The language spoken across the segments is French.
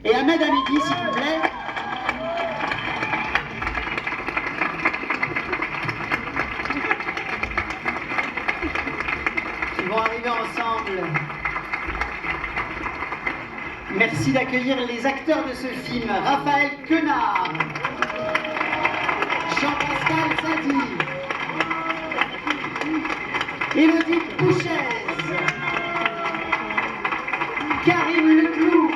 Et Ahmed Hamidi, s'il vous plaît. Ils vont arriver ensemble. Merci d'accueillir les acteurs de ce film. Raphaël Quenard, Jean-Pascal Zadi, Élodie Pouchez, Karim Leclou,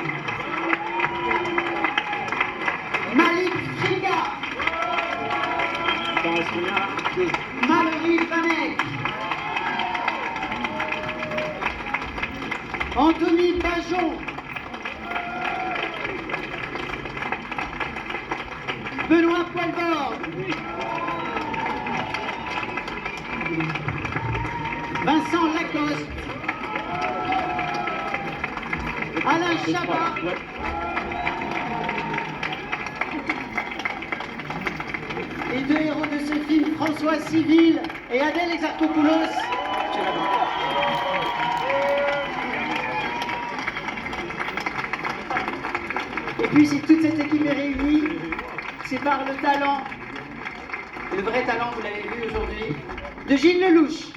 Malik Friga, Mallory Vanek, Anthony Bajon, Benoît Poelborg, Vincent Lacoste, Alain Chabat, les deux héros de ce film, François Civil et Adèle Exarchopoulos. Et puis si toute cette équipe est réunie, c'est par le talent, le vrai talent, vous l'avez vu aujourd'hui, de Gilles Lelouch.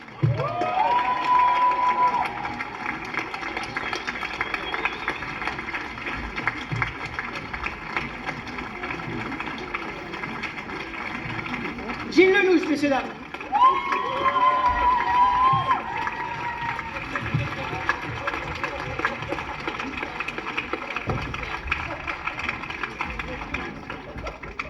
Gilles Lelouch, messieurs, dames.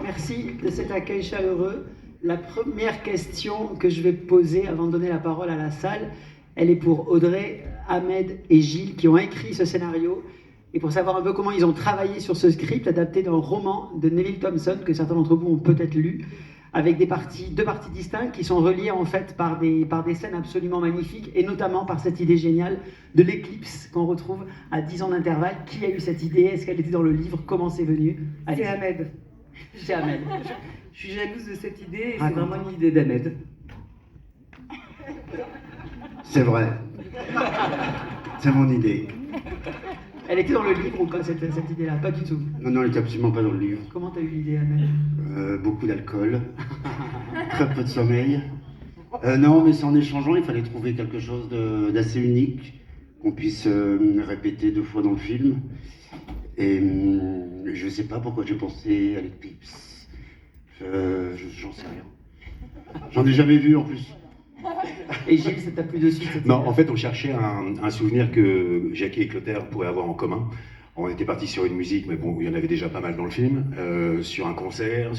Merci de cet accueil chaleureux. La première question que je vais poser avant de donner la parole à la salle, elle est pour Audrey, Ahmed et Gilles qui ont écrit ce scénario et pour savoir un peu comment ils ont travaillé sur ce script adapté d'un roman de Neville Thompson que certains d'entre vous ont peut-être lu, avec deux parties distinctes qui sont reliées en fait par des scènes absolument magnifiques et notamment par cette idée géniale de l'éclipse qu'on retrouve à 10 ans d'intervalle. Qui a eu cette idée? Est-ce qu'elle était dans le livre? Comment c'est venu? C'est Ahmed. C'est Ahmed. Je suis jalouse de cette idée et c'est vraiment une idée d'Ahmed. C'est vrai. C'est mon idée. Elle était dans le livre ou pas cette idée-là? Pas du tout. Non, non, elle était absolument pas dans le livre. Comment t'as eu l'idée, Ahmed? Beaucoup d'alcool, très peu de sommeil. Non, mais c'est en échangeant, il fallait trouver quelque chose d'assez unique, qu'on puisse répéter 2 fois dans le film. Et je sais pas pourquoi j'ai pensé à l'éclipse. J'en sais rien. J'en ai jamais vu en plus. Et Gilles, ça t'a plu dessus? Non, en fait, on cherchait un souvenir que Jackie et Clotaire pourraient avoir en commun. On était parti sur une musique, mais bon, il y en avait déjà pas mal dans le film, sur un concert,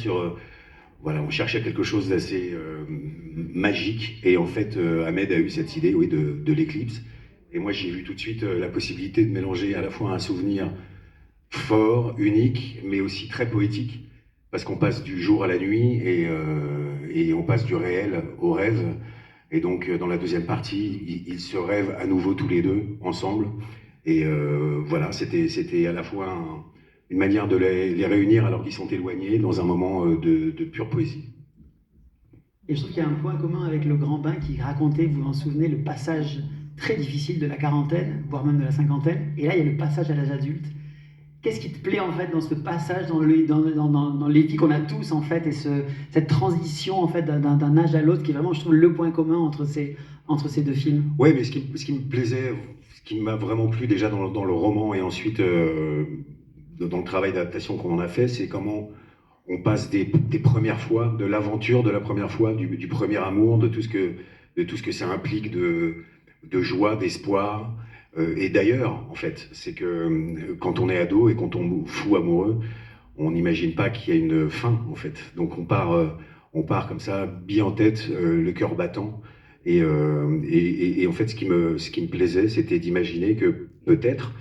voilà, on cherchait quelque chose d'assez magique. Et en fait, Ahmed a eu cette idée, oui, de l'éclipse. Et moi, j'ai vu tout de suite la possibilité de mélanger à la fois un souvenir fort, unique, mais aussi très poétique, parce qu'on passe du jour à la nuit et on passe du réel au rêve. Et donc, dans la deuxième partie, ils se rêvent à nouveau tous les deux, ensemble. Et voilà, c'était à la fois une manière de les réunir alors qu'ils sont éloignés dans un moment de pure poésie. Et je trouve qu'il y a un point commun avec Le Grand Bain qui racontait, vous vous en souvenez, le passage très difficile de la quarantaine, voire même de la cinquantaine. Et là, il y a le passage à l'âge adulte. Qu'est-ce qui te plaît en fait dans ce passage, dans les vies qu'on a tous en fait, et cette transition en fait d'un âge à l'autre qui est vraiment, je trouve, le point commun entre ces deux films? Oui, mais ce qui me plaisait, ce qui m'a vraiment plu déjà dans le roman et ensuite dans le travail d'adaptation qu'on en a fait, c'est comment on passe des premières fois, de l'aventure de la première fois, du premier amour, de tout ce que ça implique de joie, d'espoir. Et d'ailleurs, en fait, c'est que quand on est ado et qu'on tombe fou amoureux, on n'imagine pas qu'il y a une fin, en fait. Donc on part comme ça, bille en tête, le cœur battant. Et en fait, ce qui me plaisait, c'était d'imaginer que peut-être,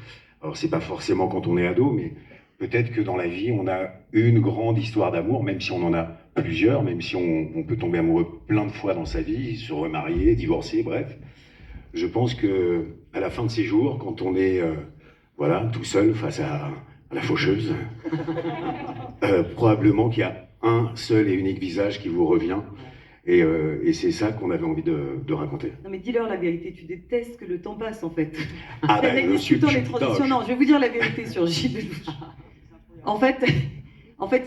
alors c'est pas forcément quand on est ado, mais peut-être que dans la vie, on a une grande histoire d'amour, même si on en a plusieurs, même si on peut tomber amoureux plein de fois dans sa vie, se remarier, divorcer, bref. Je pense que à la fin de ces jours, quand on est voilà, tout seul face à la faucheuse, probablement qu'il y a un seul et unique visage qui vous revient. Et c'est ça qu'on avait envie de raconter. Non mais dis-leur la vérité, tu détestes que le temps passe en fait. Ah ben, les transitions. Non, je vais vous dire la vérité sur Gilles Lelouch. En fait,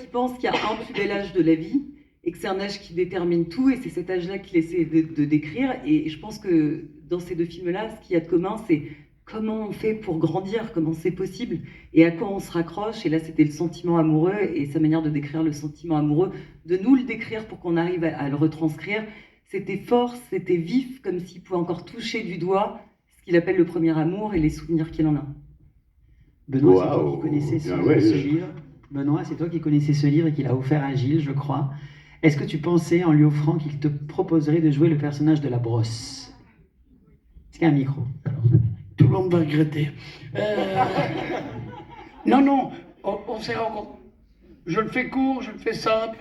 il pense qu'il y a un plus bel âge de la vie et que c'est un âge qui détermine tout et c'est cet âge-là qu'il essaie de décrire. Et je pense que dans ces deux films-là, ce qu'il y a de commun, c'est comment on fait pour grandir, comment c'est possible et à quoi on se raccroche. Et là, c'était le sentiment amoureux et sa manière de décrire le sentiment amoureux, de nous le décrire pour qu'on arrive à le retranscrire. C'était fort, c'était vif, comme s'il pouvait encore toucher du doigt ce qu'il appelle le premier amour et les souvenirs qu'il en a. Benoît, c'est toi qui connaissais ce livre. Benoît, c'est toi qui connaissais ce livre et qui l'a offert à Gilles, je crois. Est-ce que tu pensais, en lui offrant, qu'il te proposerait de jouer le personnage de la brosse? Est-ce qu'il y a un micro? Tout le monde va regretter. Non, on s'est rencontrés. Je le fais court, je le fais simple.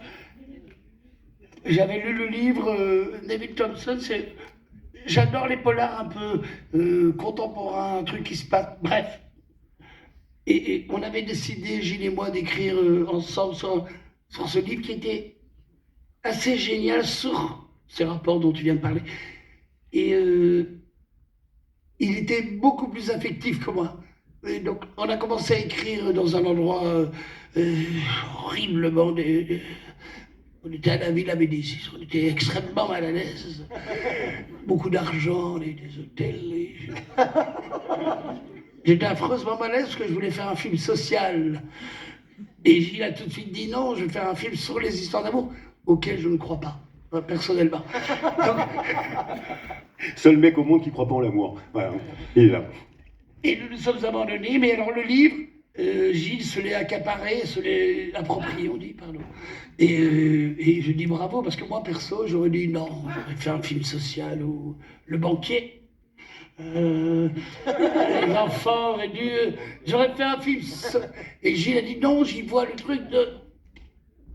J'avais lu le livre, David Thompson, j'adore les polars un peu contemporains, un truc qui se passe, bref. Et on avait décidé, Gilles et moi, d'écrire ensemble sur ce livre qui était assez génial sur ces rapports dont tu viens de parler. Et il était beaucoup plus affectif que moi. Et donc, on a commencé à écrire dans un endroit horriblement... On était à la Villa Médicis, on était extrêmement mal à l'aise. Beaucoup d'argent, des hôtels. J'étais affreusement mal à l'aise parce que je voulais faire un film social. Et Gilles a tout de suite dit non, je vais faire un film sur les histoires d'amour, auquel je ne crois pas, personnellement. Donc... Seul mec au monde qui croit pas en l'amour. Voilà, il est là. Et nous nous sommes abandonnés, mais alors le livre, Gilles se l'est accaparé, se l'est approprié, on dit, pardon. Et je dis bravo, parce que moi, perso, j'aurais dit non, j'aurais fait un film social ou Le Banquier. Les enfants auraient dû... J'aurais fait un film... Et Gilles a dit non, j'y vois le truc de...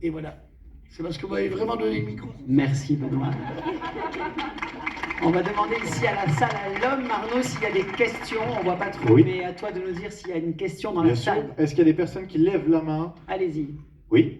Et voilà. C'est parce que vous m'avez vraiment donné le micro. Merci, Benoît. On va demander ici à la salle à l'homme, Arnaud, s'il y a des questions. On ne voit pas trop, mais à toi de nous dire s'il y a une question dans la salle. Est-ce qu'il y a des personnes qui lèvent la main? Allez-y. Oui.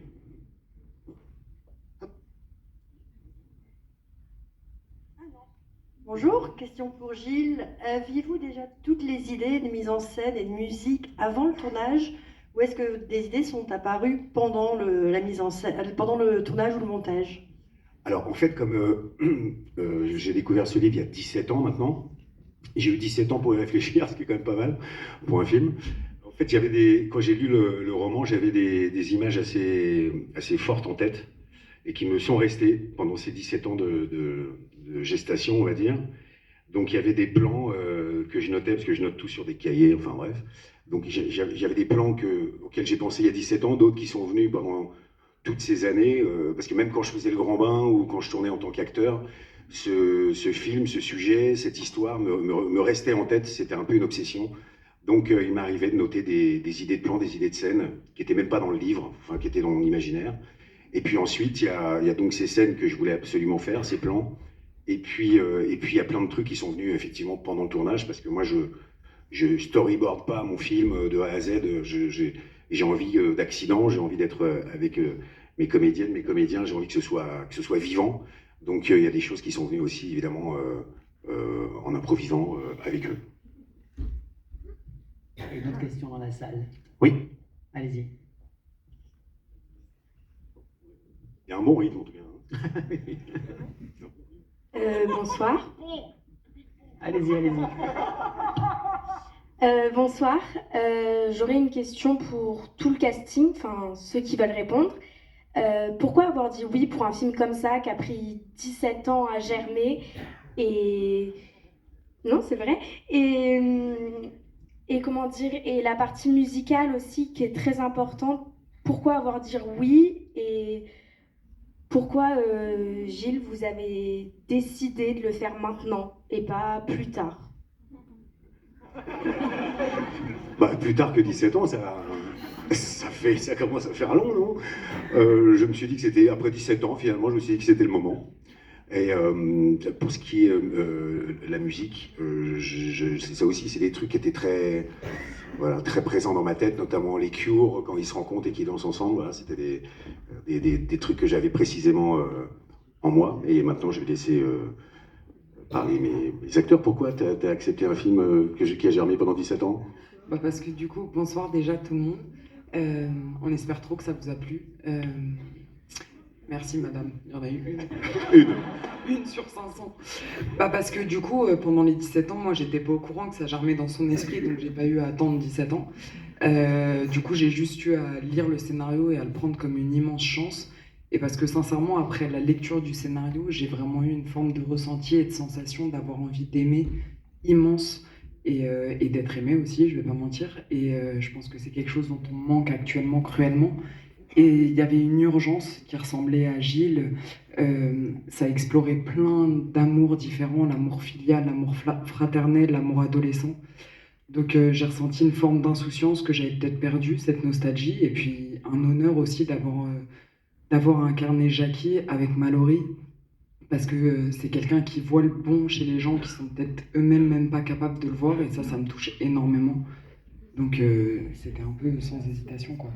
Bonjour, question pour Gilles. Aviez-vous déjà toutes les idées de mise en scène et de musique avant le tournage, ou est-ce que des idées sont apparues pendant la mise en scène, pendant le tournage ou le montage? Alors, en fait, comme j'ai découvert ce livre il y a 17 ans maintenant, j'ai eu 17 ans pour y réfléchir, ce qui est quand même pas mal pour un film. En fait, quand j'ai lu le roman, j'avais des images assez fortes en tête et qui me sont restées pendant ces 17 ans de gestation, on va dire. Donc, il y avait des plans que je notais, parce que je note tout sur des cahiers, enfin bref. Donc, j'avais des plans auxquels j'ai pensé il y a 17 ans, d'autres qui sont venus pendant toutes ces années, parce que même quand je faisais Le Grand Bain ou quand je tournais en tant qu'acteur, ce film, ce sujet, cette histoire me restait en tête, c'était un peu une obsession. Donc il m'arrivait de noter des idées de plans, des idées de scènes, qui n'étaient même pas dans le livre, enfin qui étaient dans mon imaginaire. Et puis ensuite, il y a donc ces scènes que je voulais absolument faire, ces plans. Et puis il y a plein de trucs qui sont venus effectivement pendant le tournage, parce que moi je storyboard pas mon film de A à Z, j'ai envie d'accident, j'ai envie d'être avec mes comédiennes, mes comédiens, j'ai envie que ce soit vivant. Donc il y a des choses qui sont venues aussi évidemment en improvisant avec eux. Une autre question dans la salle. Oui. Allez-y. Il y a un bon rythme en tout cas. Bonsoir. Allez-y. Bonsoir. J'aurais une question pour tout le casting, enfin ceux qui veulent répondre. Pourquoi avoir dit oui pour un film comme ça qui a pris 17 ans à germer et... Non, c'est vrai. Et comment dire, et la partie musicale aussi qui est très importante. Pourquoi avoir dit oui et pourquoi, Gilles, vous avez décidé de le faire maintenant et pas plus tard? Bah, plus tard que 17 ans, ça commence à faire long, non? Je me suis dit que c'était après 17 ans, finalement, je me suis dit que c'était le moment. Et pour ce qui est la musique, ça aussi, c'est des trucs qui étaient très présents dans ma tête, notamment les Cure, quand ils se rencontrent et qu'ils dansent ensemble. Voilà, c'était des trucs que j'avais précisément en moi. Et maintenant, je vais laisser parler mes acteurs. Pourquoi tu as accepté un film qui a germé pendant 17 ans? Parce que du coup, bonsoir déjà tout le monde. On espère trop que ça vous a plu. Merci madame, il y en a eu une sur 500. Bah parce que du coup, pendant les 17 ans, moi j'étais pas au courant que ça germait dans son esprit, donc j'ai pas eu à attendre 17 ans. Du coup, j'ai juste eu à lire le scénario et à le prendre comme une immense chance. Et parce que sincèrement, après la lecture du scénario, j'ai vraiment eu une forme de ressenti et de sensation d'avoir envie d'aimer immense et d'être aimé aussi, je vais pas mentir. Et je pense que c'est quelque chose dont on manque actuellement cruellement. Et il y avait une urgence qui ressemblait à Gilles. Ça explorait plein d'amours différents, l'amour filial, l'amour fraternel, l'amour adolescent. Donc j'ai ressenti une forme d'insouciance que j'avais peut-être perdue, cette nostalgie, et puis un honneur aussi d'avoir incarné Jackie avec Mallory, parce que c'est quelqu'un qui voit le bon chez les gens qui sont peut-être eux-mêmes même pas capables de le voir, et ça me touche énormément. Donc c'était un peu sans hésitation, quoi.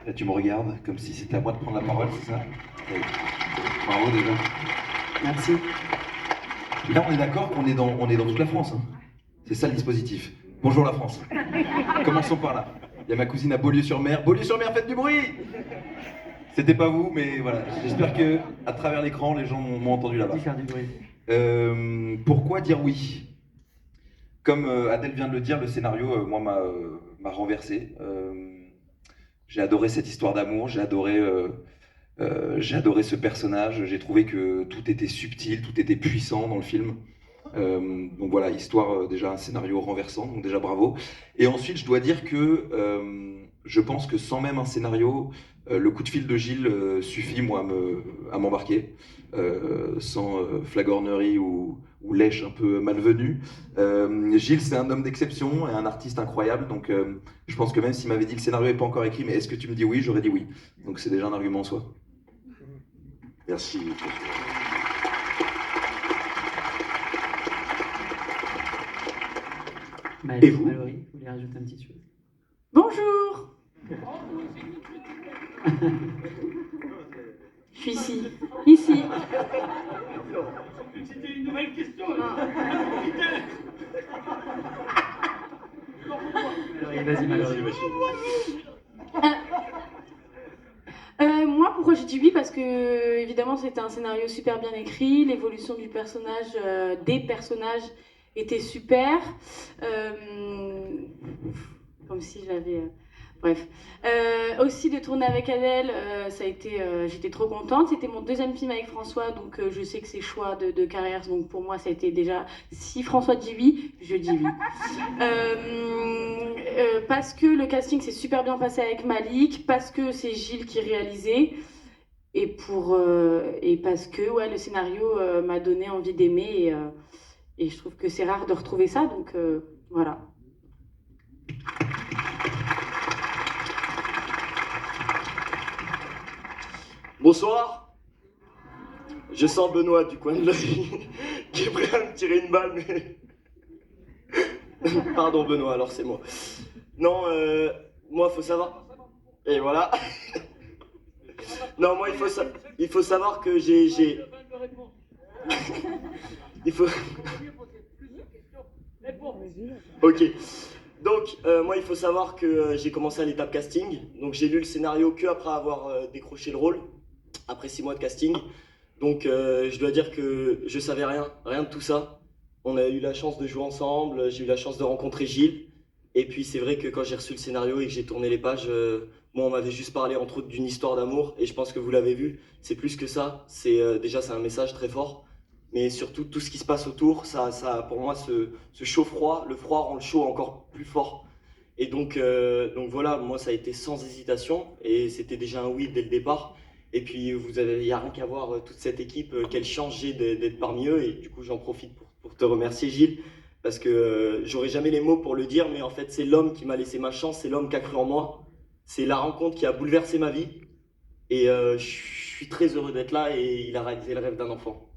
Là, tu me regardes comme si c'était à moi de prendre la parole, c'est ça? Oui. Bravo déjà. Merci. Là, on est d'accord qu'on est dans toute la France. Hein. C'est ça le dispositif. Bonjour la France. Commençons par là. Il y a ma cousine à Beaulieu-sur-Mer. Beaulieu-sur-Mer, faites du bruit! C'était pas vous, mais voilà. J'espère que à travers l'écran, les gens m'ont entendu là-bas. Faire du bruit. Pourquoi dire oui? Comme Adèle vient de le dire, le scénario, moi, m'a renversé. J'ai adoré cette histoire d'amour, j'ai adoré ce personnage, j'ai trouvé que tout était subtil, tout était puissant dans le film. Donc voilà, histoire, déjà un scénario renversant, donc déjà bravo. Et ensuite, je dois dire que je pense que sans même un scénario, le coup de fil de Gilles suffit, moi, à m'embarquer, sans flagornerie ou lèche un peu malvenue. Gilles, c'est un homme d'exception et un artiste incroyable, donc je pense que même s'il m'avait dit le scénario n'est pas encore écrit, mais est-ce que tu me dis oui, j'aurais dit oui. Donc c'est déjà un argument en soi. Merci. Et vous? Mallory, vous voulez rajouter un petit chose? Bonjour. Je suis ici. Ici. C'était une nouvelle question. Vas-y, Mallory. Moi, pourquoi j'ai dit oui? Parce que, évidemment, c'était un scénario super bien écrit. L'évolution du personnage, des personnages, était super. Comme si j'avais... Bref. Aussi de tourner avec Adèle, ça a été, j'étais trop contente. C'était mon deuxième film avec François, donc je sais que c'est choix de carrière. Donc pour moi, ça a été déjà... Si François dit oui, je dis oui. Parce que le casting s'est super bien passé avec Malik, parce que c'est Gilles qui réalisait, et parce que ouais, le scénario m'a donné envie d'aimer, et je trouve que c'est rare de retrouver ça, donc voilà. Bonsoir. Je sens Benoît du coin de l'œil qui est prêt à me tirer une balle, mais... Pardon Benoît, alors c'est moi. Non, moi faut savoir... Et voilà. Non, moi il faut savoir que j'ai... Il faut... Ok. Donc, moi il faut savoir que j'ai commencé à l'étape casting. Donc j'ai lu le scénario que après avoir décroché le rôle. Après 6 mois de casting. Donc je dois dire que je savais rien de tout ça. On a eu la chance de jouer ensemble, j'ai eu la chance de rencontrer Gilles. Et puis c'est vrai que quand j'ai reçu le scénario et que j'ai tourné les pages, moi on m'avait juste parlé entre autres d'une histoire d'amour. Et je pense que vous l'avez vu, c'est plus que ça. Déjà c'est un message très fort. Mais surtout tout ce qui se passe autour, ça pour moi ce chaud-froid, le froid rend le chaud encore plus fort. Et donc voilà, moi ça a été sans hésitation. Et c'était déjà un oui dès le départ. Et puis, il n'y a rien qu'à voir toute cette équipe, quelle chance j'ai d'être parmi eux. Et du coup, j'en profite pour te remercier, Gilles, parce que j'aurais jamais les mots pour le dire, mais en fait, c'est l'homme qui m'a laissé ma chance, c'est l'homme qui a cru en moi. C'est la rencontre qui a bouleversé ma vie. Et je suis très heureux d'être là et il a réalisé le rêve d'un enfant.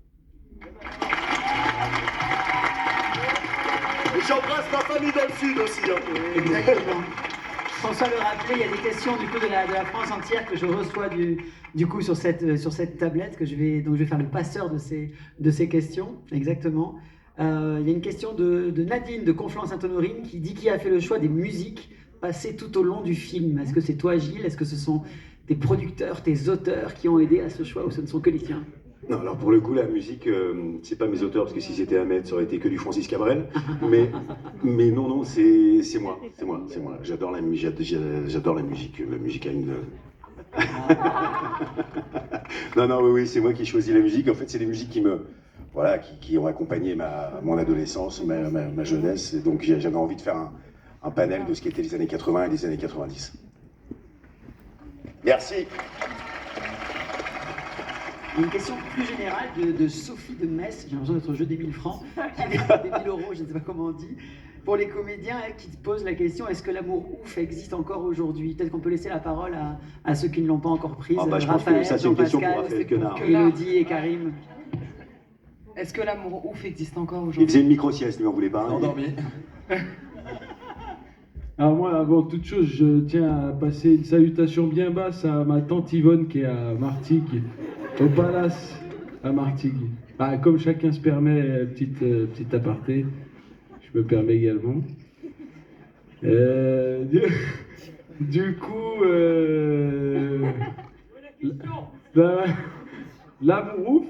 Et j'embrasse ma famille dans le sud aussi. Hein. Exactement. François le rappelait, il y a des questions du coup de la France entière que je reçois du coup sur cette tablette donc je vais faire le passeur de ces questions. Exactement. Il y a une question de Nadine de Conflans-Sainte-Honorine qui dit qui a fait le choix des musiques passer tout au long du film? Est-ce que c'est toi, Gilles? Est-ce que ce sont tes producteurs, tes auteurs qui ont aidé à ce choix ou ce ne sont que les tiens? Non, alors pour le coup, la musique, c'est pas mes auteurs, parce que si c'était Ahmed, ça aurait été que du Francis Cabrel. Mais non, c'est moi. J'adore la musique. La musique a une. Non, oui, c'est moi qui choisis la musique. En fait, c'est des musiques qui ont accompagné mon adolescence, ma jeunesse. Et donc, j'avais envie de faire un panel de ce qu'étaient les années 80 et les années 90. Merci. Une question plus générale de Sophie de Metz, j'ai l'impression d'être au jeu des 1000 francs, des 1000 euros, je ne sais pas comment on dit. Pour les comédiens qui te posent la question, est-ce que l'amour ouf existe encore aujourd'hui? Peut-être qu'on peut laisser la parole à ceux qui ne l'ont pas encore prise. Je pense que ça, c'est une question pour Raphaël Quenard. Élodie et Karim. Est-ce que l'amour ouf existe encore Il aujourd'hui? faisait une micro-sieste, lui, on voulait pas. Endormi. Alors moi, avant toute chose, je tiens à passer une salutation bien basse à ma tante Yvonne qui est à Martigues, au Palace à Martigues. Ah, comme chacun se permet, petite aparté, je me permets également. Du coup, l'amour ouf,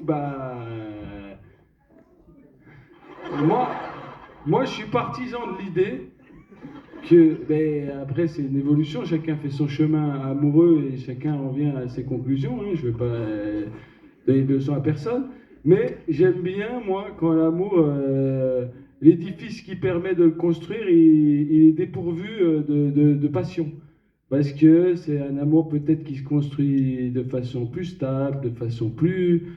moi je suis partisan de l'idée que, après c'est une évolution, chacun fait son chemin amoureux et chacun revient à ses conclusions, hein, je ne vais pas donner de leçons à personne, mais j'aime bien, moi, quand l'amour, l'édifice qui permet de le construire, il est dépourvu de passion. Parce que c'est un amour peut-être qui se construit de façon plus stable, de façon plus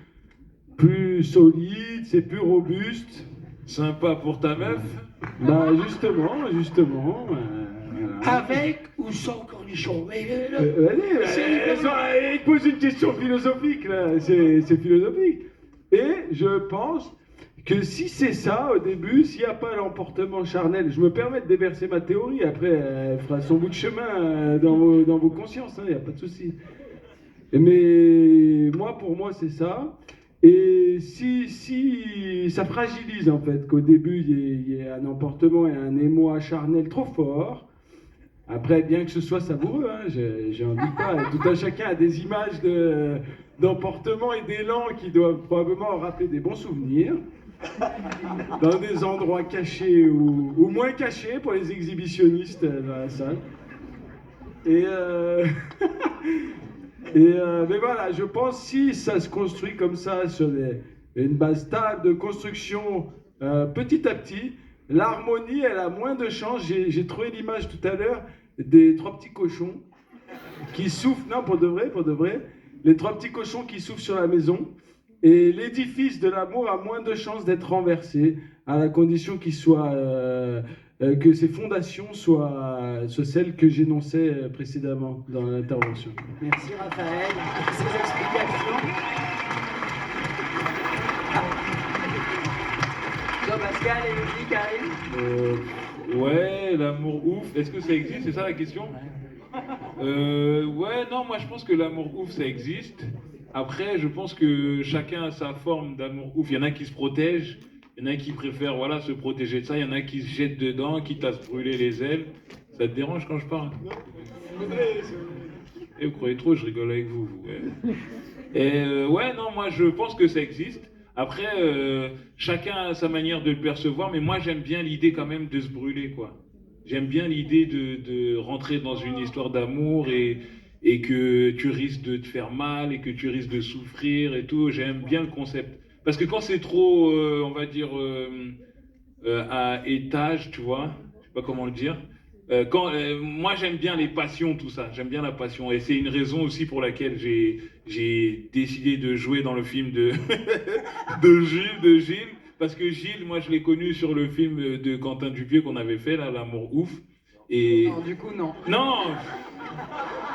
solide, c'est plus robuste. Sympa pour ta meuf? Justement. Avec ou sans cornichon? Il pose une question philosophique, là. C'est philosophique. Et je pense que si c'est ça, au début, s'il n'y a pas l'emportement charnel, je me permets de déverser ma théorie, après, elle fera son bout de chemin dans vos consciences, il n'y a pas de souci. Mais pour moi, c'est ça. Et si ça fragilise en fait, qu'au début il y ait un emportement et un émoi charnel trop fort, après bien que ce soit savoureux, hein, j'en dis pas, tout un chacun a des images d'emportement et d'élan qui doivent probablement rappeler des bons souvenirs, dans des endroits cachés ou moins cachés pour les exhibitionnistes dans la salle. Mais voilà, je pense si ça se construit comme ça, sur une base stable de construction petit à petit, l'harmonie, elle a moins de chance. J'ai trouvé l'image tout à l'heure des trois petits cochons qui soufflent, non, pour de vrai, les trois petits cochons qui soufflent sur la maison. Et l'édifice de l'amour a moins de chances d'être renversé, à la condition qu'il soit... que ces fondations soient celles que j'énonçais précédemment dans l'intervention. Merci Raphaël pour ces explications. Jean-Pascal, Élodie, Karim. Ouais, l'amour ouf, est-ce que ça existe? C'est ça la question? Ouais, non, moi je pense que l'amour ouf, ça existe. Après, je pense que chacun a sa forme d'amour ouf. Il y en a qui se protègent. Il y en a qui préfèrent se protéger de ça, il y en a qui se jettent dedans, quitte à se brûler les ailes. Ça te dérange quand je parle? Et vous croyez trop, je rigole avec vous. Ouais, non, moi je pense que ça existe. Après, chacun a sa manière de le percevoir, mais moi j'aime bien l'idée quand même de se brûler, quoi. J'aime bien l'idée de rentrer dans une histoire d'amour et que tu risques de te faire mal et que tu risques de souffrir et tout. J'aime bien le concept. Parce que quand c'est trop, on va dire, à étage, tu vois, je sais pas comment le dire. Moi, j'aime bien les passions, tout ça. J'aime bien la passion. Et c'est une raison aussi pour laquelle j'ai décidé de jouer dans le film de Gilles. Parce que Gilles, moi, je l'ai connu sur le film de Quentin Dupieux qu'on avait fait, là, L'amour ouf. Et... Non, du coup, non. Non.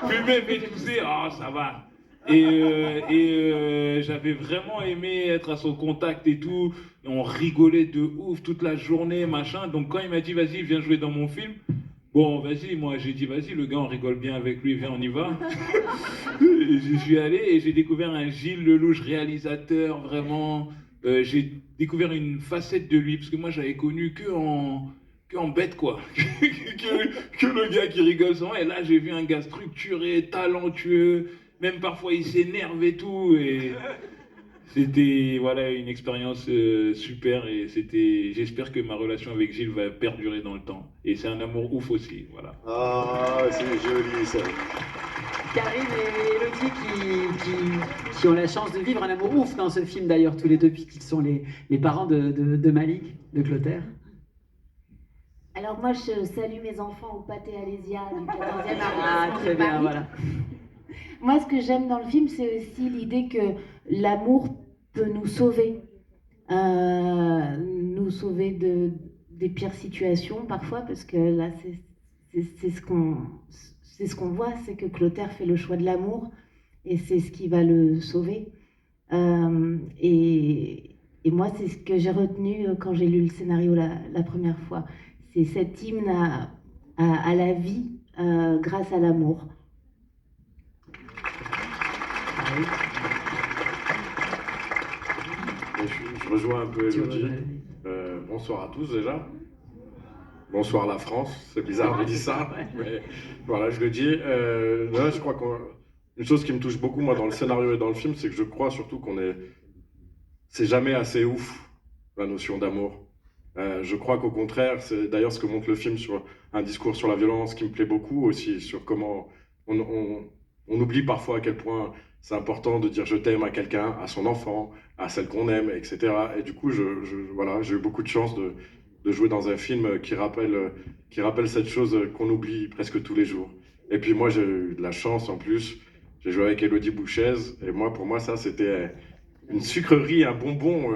Fumer, mais tousser, ça va. Et j'avais vraiment aimé être à son contact et tout. On rigolait de ouf toute la journée, machin. Donc quand il m'a dit, vas-y, viens jouer dans mon film. Bon, vas-y, moi j'ai dit, vas-y, le gars, on rigole bien avec lui, viens, on y va. J'y suis allé et j'ai découvert un Gilles Lelouch, réalisateur, vraiment. J'ai découvert une facette de lui, parce que moi j'avais connu que qu'en bête, quoi. que le gars qui rigole souvent. Et là, j'ai vu un gars structuré, talentueux, même parfois il s'énerve et tout. Et c'était voilà, une expérience super. Et j'espère que ma relation avec Gilles va perdurer dans le temps. Et c'est un amour ouf aussi. Voilà. Ah, c'est joli ça. Karine et Elodie qui ont la chance de vivre un amour ouf dans ce film d'ailleurs, tous les deux, puisqu'ils sont les parents de Malik, de Clotaire. Alors moi, je salue mes enfants au Pâté Alésia du 14e arrondissement Ah, très de bien, Paris. voilà. Moi, ce que j'aime dans le film, c'est aussi l'idée que l'amour peut nous sauver. Nous sauver des pires situations parfois, parce que là, c'est ce qu'on voit, c'est que Clotaire fait le choix de l'amour, et c'est ce qui va le sauver. Et moi, c'est ce que j'ai retenu quand j'ai lu le scénario la première fois. C'est cet hymne à la vie grâce à l'amour. Je rejoins un peu Elodie. Bonsoir à tous déjà. Bonsoir la France, c'est bizarre de dire ça, mais voilà, je le dis. Là, je crois qu'une chose qui me touche beaucoup, moi, dans le scénario et dans le film, c'est que je crois surtout c'est jamais assez ouf, la notion d'amour. Je crois qu'au contraire, c'est d'ailleurs ce que montre le film sur un discours sur la violence qui me plaît beaucoup aussi, sur comment on oublie parfois à quel point c'est important de dire je t'aime à quelqu'un, à son enfant, à celle qu'on aime, etc. Et du coup, voilà, j'ai eu beaucoup de chance de jouer dans un film qui rappelle cette chose qu'on oublie presque tous les jours. Et puis moi, j'ai eu de la chance en plus. J'ai joué avec Élodie Bouchez, et pour moi, ça, c'était une sucrerie, un bonbon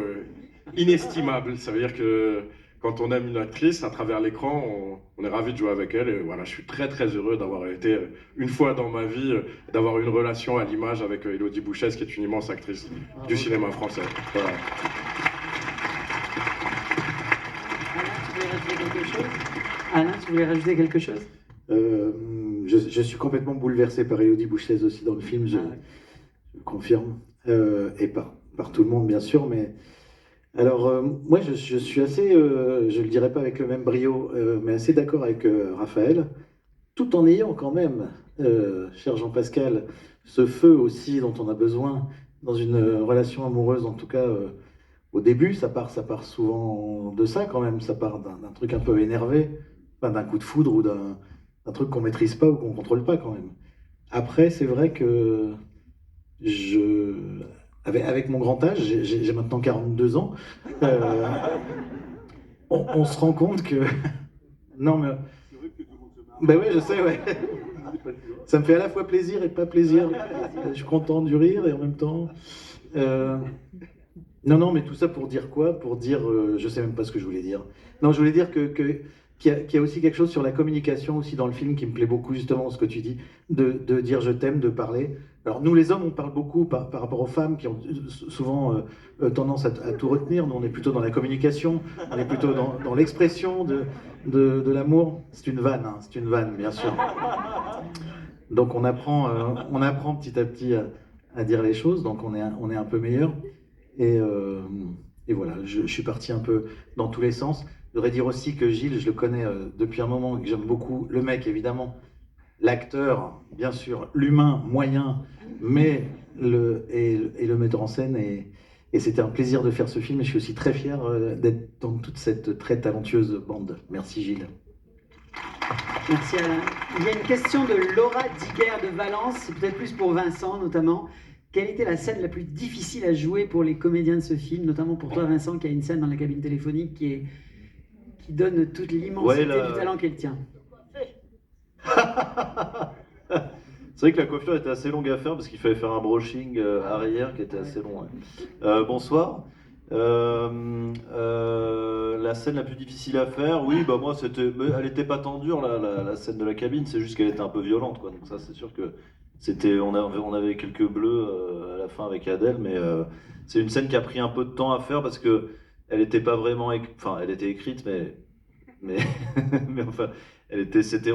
inestimable. Ça veut dire que quand on aime une actrice, à travers l'écran, on est ravi de jouer avec elle. Et voilà, je suis très très heureux d'avoir été, une fois dans ma vie, d'avoir une relation à l'image avec Élodie Bouchez, qui est une immense actrice du cinéma français. Voilà. Alain, tu voulais rajouter quelque chose? Je suis complètement bouleversé par Élodie Bouchez aussi dans le film, je confirme, et par tout le monde bien sûr, mais alors moi je suis assez, je le dirais pas avec le même brio, mais assez d'accord avec Raphaël, tout en ayant quand même, cher Jean-Pascal, ce feu aussi dont on a besoin dans une relation amoureuse, en tout cas au début, ça part souvent de ça quand même, ça part d'un truc un peu énervé, enfin, d'un coup de foudre ou d'un truc qu'on maîtrise pas ou qu'on contrôle pas quand même. Après, c'est vrai que avec mon grand âge, j'ai maintenant 42 ans, on se rend compte que... Non mais... Ben oui, je sais, ouais. Ça me fait à la fois plaisir et pas plaisir. Je suis content du rire et en même temps... Non, mais tout ça pour dire quoi? Pour dire... je sais même pas ce que je voulais dire. Non, je voulais dire qu'il y a aussi quelque chose sur la communication aussi dans le film qui me plaît beaucoup, justement, ce que tu dis, de dire je t'aime, de parler. Alors nous les hommes, on parle beaucoup par rapport aux femmes qui ont souvent tendance à tout retenir. Nous, on est plutôt dans la communication, on est plutôt dans l'expression de l'amour. C'est une vanne, bien sûr. Donc on apprend petit à petit à dire les choses, donc on est un peu meilleur. Et voilà, je suis parti un peu dans tous les sens. Je voudrais dire aussi que Gilles, je le connais depuis un moment et que j'aime beaucoup le mec, évidemment. L'acteur, bien sûr, l'humain moyen, mais le metteur en scène. Et c'était un plaisir de faire ce film. Et je suis aussi très fier d'être dans toute cette très talentueuse bande. Merci Gilles. Merci Alain. Il y a une question de Laura Diguer de Valence, c'est peut-être plus pour Vincent notamment. Quelle était la scène la plus difficile à jouer pour les comédiens de ce film, notamment pour toi Vincent, qui a une scène dans la cabine téléphonique qui donne toute l'immensité du talent qu'elle tient? C'est vrai que la coiffure était assez longue à faire parce qu'il fallait faire un brushing arrière qui était assez long. Ouais. Bonsoir. La scène la plus difficile à faire, oui, bah moi elle était pas tant dure la scène de la cabine, c'est juste qu'elle était un peu violente, quoi. Donc ça c'est sûr que on avait quelques bleus à la fin avec Adèle, mais c'est une scène qui a pris un peu de temps à faire parce que elle était pas vraiment, enfin elle était écrite, mais enfin c'était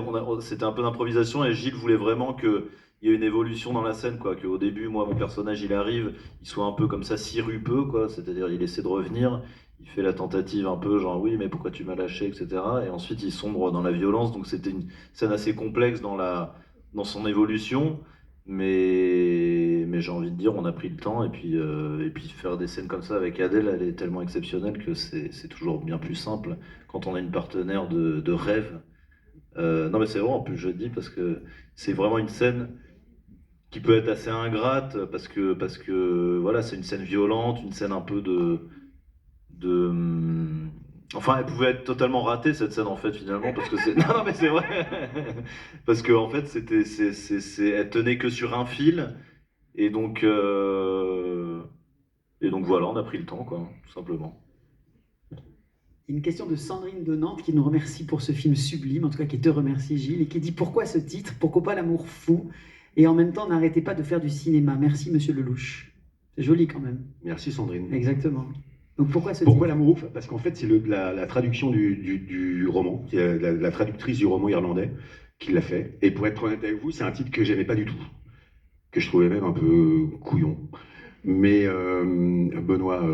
un peu d'improvisation et Gilles voulait vraiment qu'il y ait une évolution dans la scène, quoi. Qu'au début, moi, mon personnage, il arrive, il soit un peu comme ça, sirupeux, quoi. C'est-à-dire, il essaie de revenir, il fait la tentative un peu, genre oui, mais pourquoi tu m'as lâché, etc. Et ensuite, il sombre dans la violence. Donc, c'était une scène assez complexe dans son évolution. Mais j'ai envie de dire, on a pris le temps. Et puis faire des scènes comme ça avec Adèle, elle est tellement exceptionnelle que c'est toujours bien plus simple quand on a une partenaire de rêve. Non, mais c'est vrai, en plus, je le dis parce que c'est vraiment une scène qui peut être assez ingrate parce que voilà, c'est une scène violente, une scène un peu enfin, elle pouvait être totalement ratée cette scène en fait finalement parce que c'est non mais c'est vrai parce que en fait elle tenait que sur un fil et donc voilà, on a pris le temps quoi, tout simplement. Une question de Sandrine de Nantes qui nous remercie pour ce film sublime, en tout cas qui te remercie Gilles, et qui dit pourquoi ce titre, pourquoi pas l'amour fou, et en même temps n'arrêtez pas de faire du cinéma. Merci Monsieur Lelouch. C'est joli quand même. Merci Sandrine. Exactement. Donc pourquoi ce Pourquoi titre? l'amour ouf? Parce qu'en fait, c'est la traduction du roman, qui est la traductrice du roman irlandais qui l'a fait. Et pour être honnête avec vous, c'est un titre que j'aimais pas du tout, que je trouvais même un peu couillon. Mais Benoît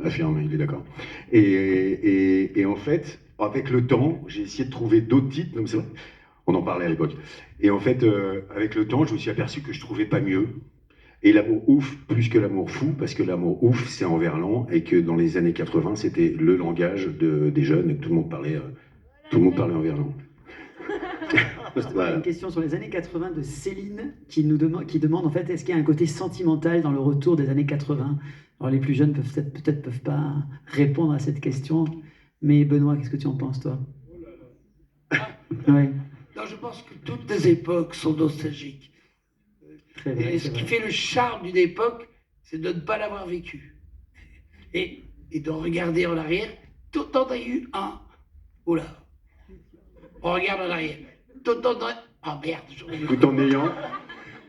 affirme, il est d'accord. Et en fait, avec le temps, j'ai essayé de trouver d'autres titres. Non, c'est vrai, on en parlait à l'époque. Et en fait, avec le temps, je me suis aperçu que je trouvais pas mieux. Et l'amour ouf plus que l'amour fou, parce que l'amour ouf, c'est en verlan, et que dans les années 80, c'était le langage des jeunes, et que tout le monde parlait en verlan. Voilà. Une question sur les années 80 de Céline qui demande en fait est-ce qu'il y a un côté sentimental dans le retour des années 80? Alors les plus jeunes peut-être peuvent pas répondre à cette question, mais Benoît, qu'est-ce que tu en penses toi? Ouais. Non, je pense que toutes les époques sont nostalgiques. Très bien, Et ce qui fait le charme d'une époque, c'est de ne pas l'avoir vécue. Et de regarder en arrière, tout en a eu un. Oula. On regarde en arrière. Tout en a... Ah merde. Tout en ayant...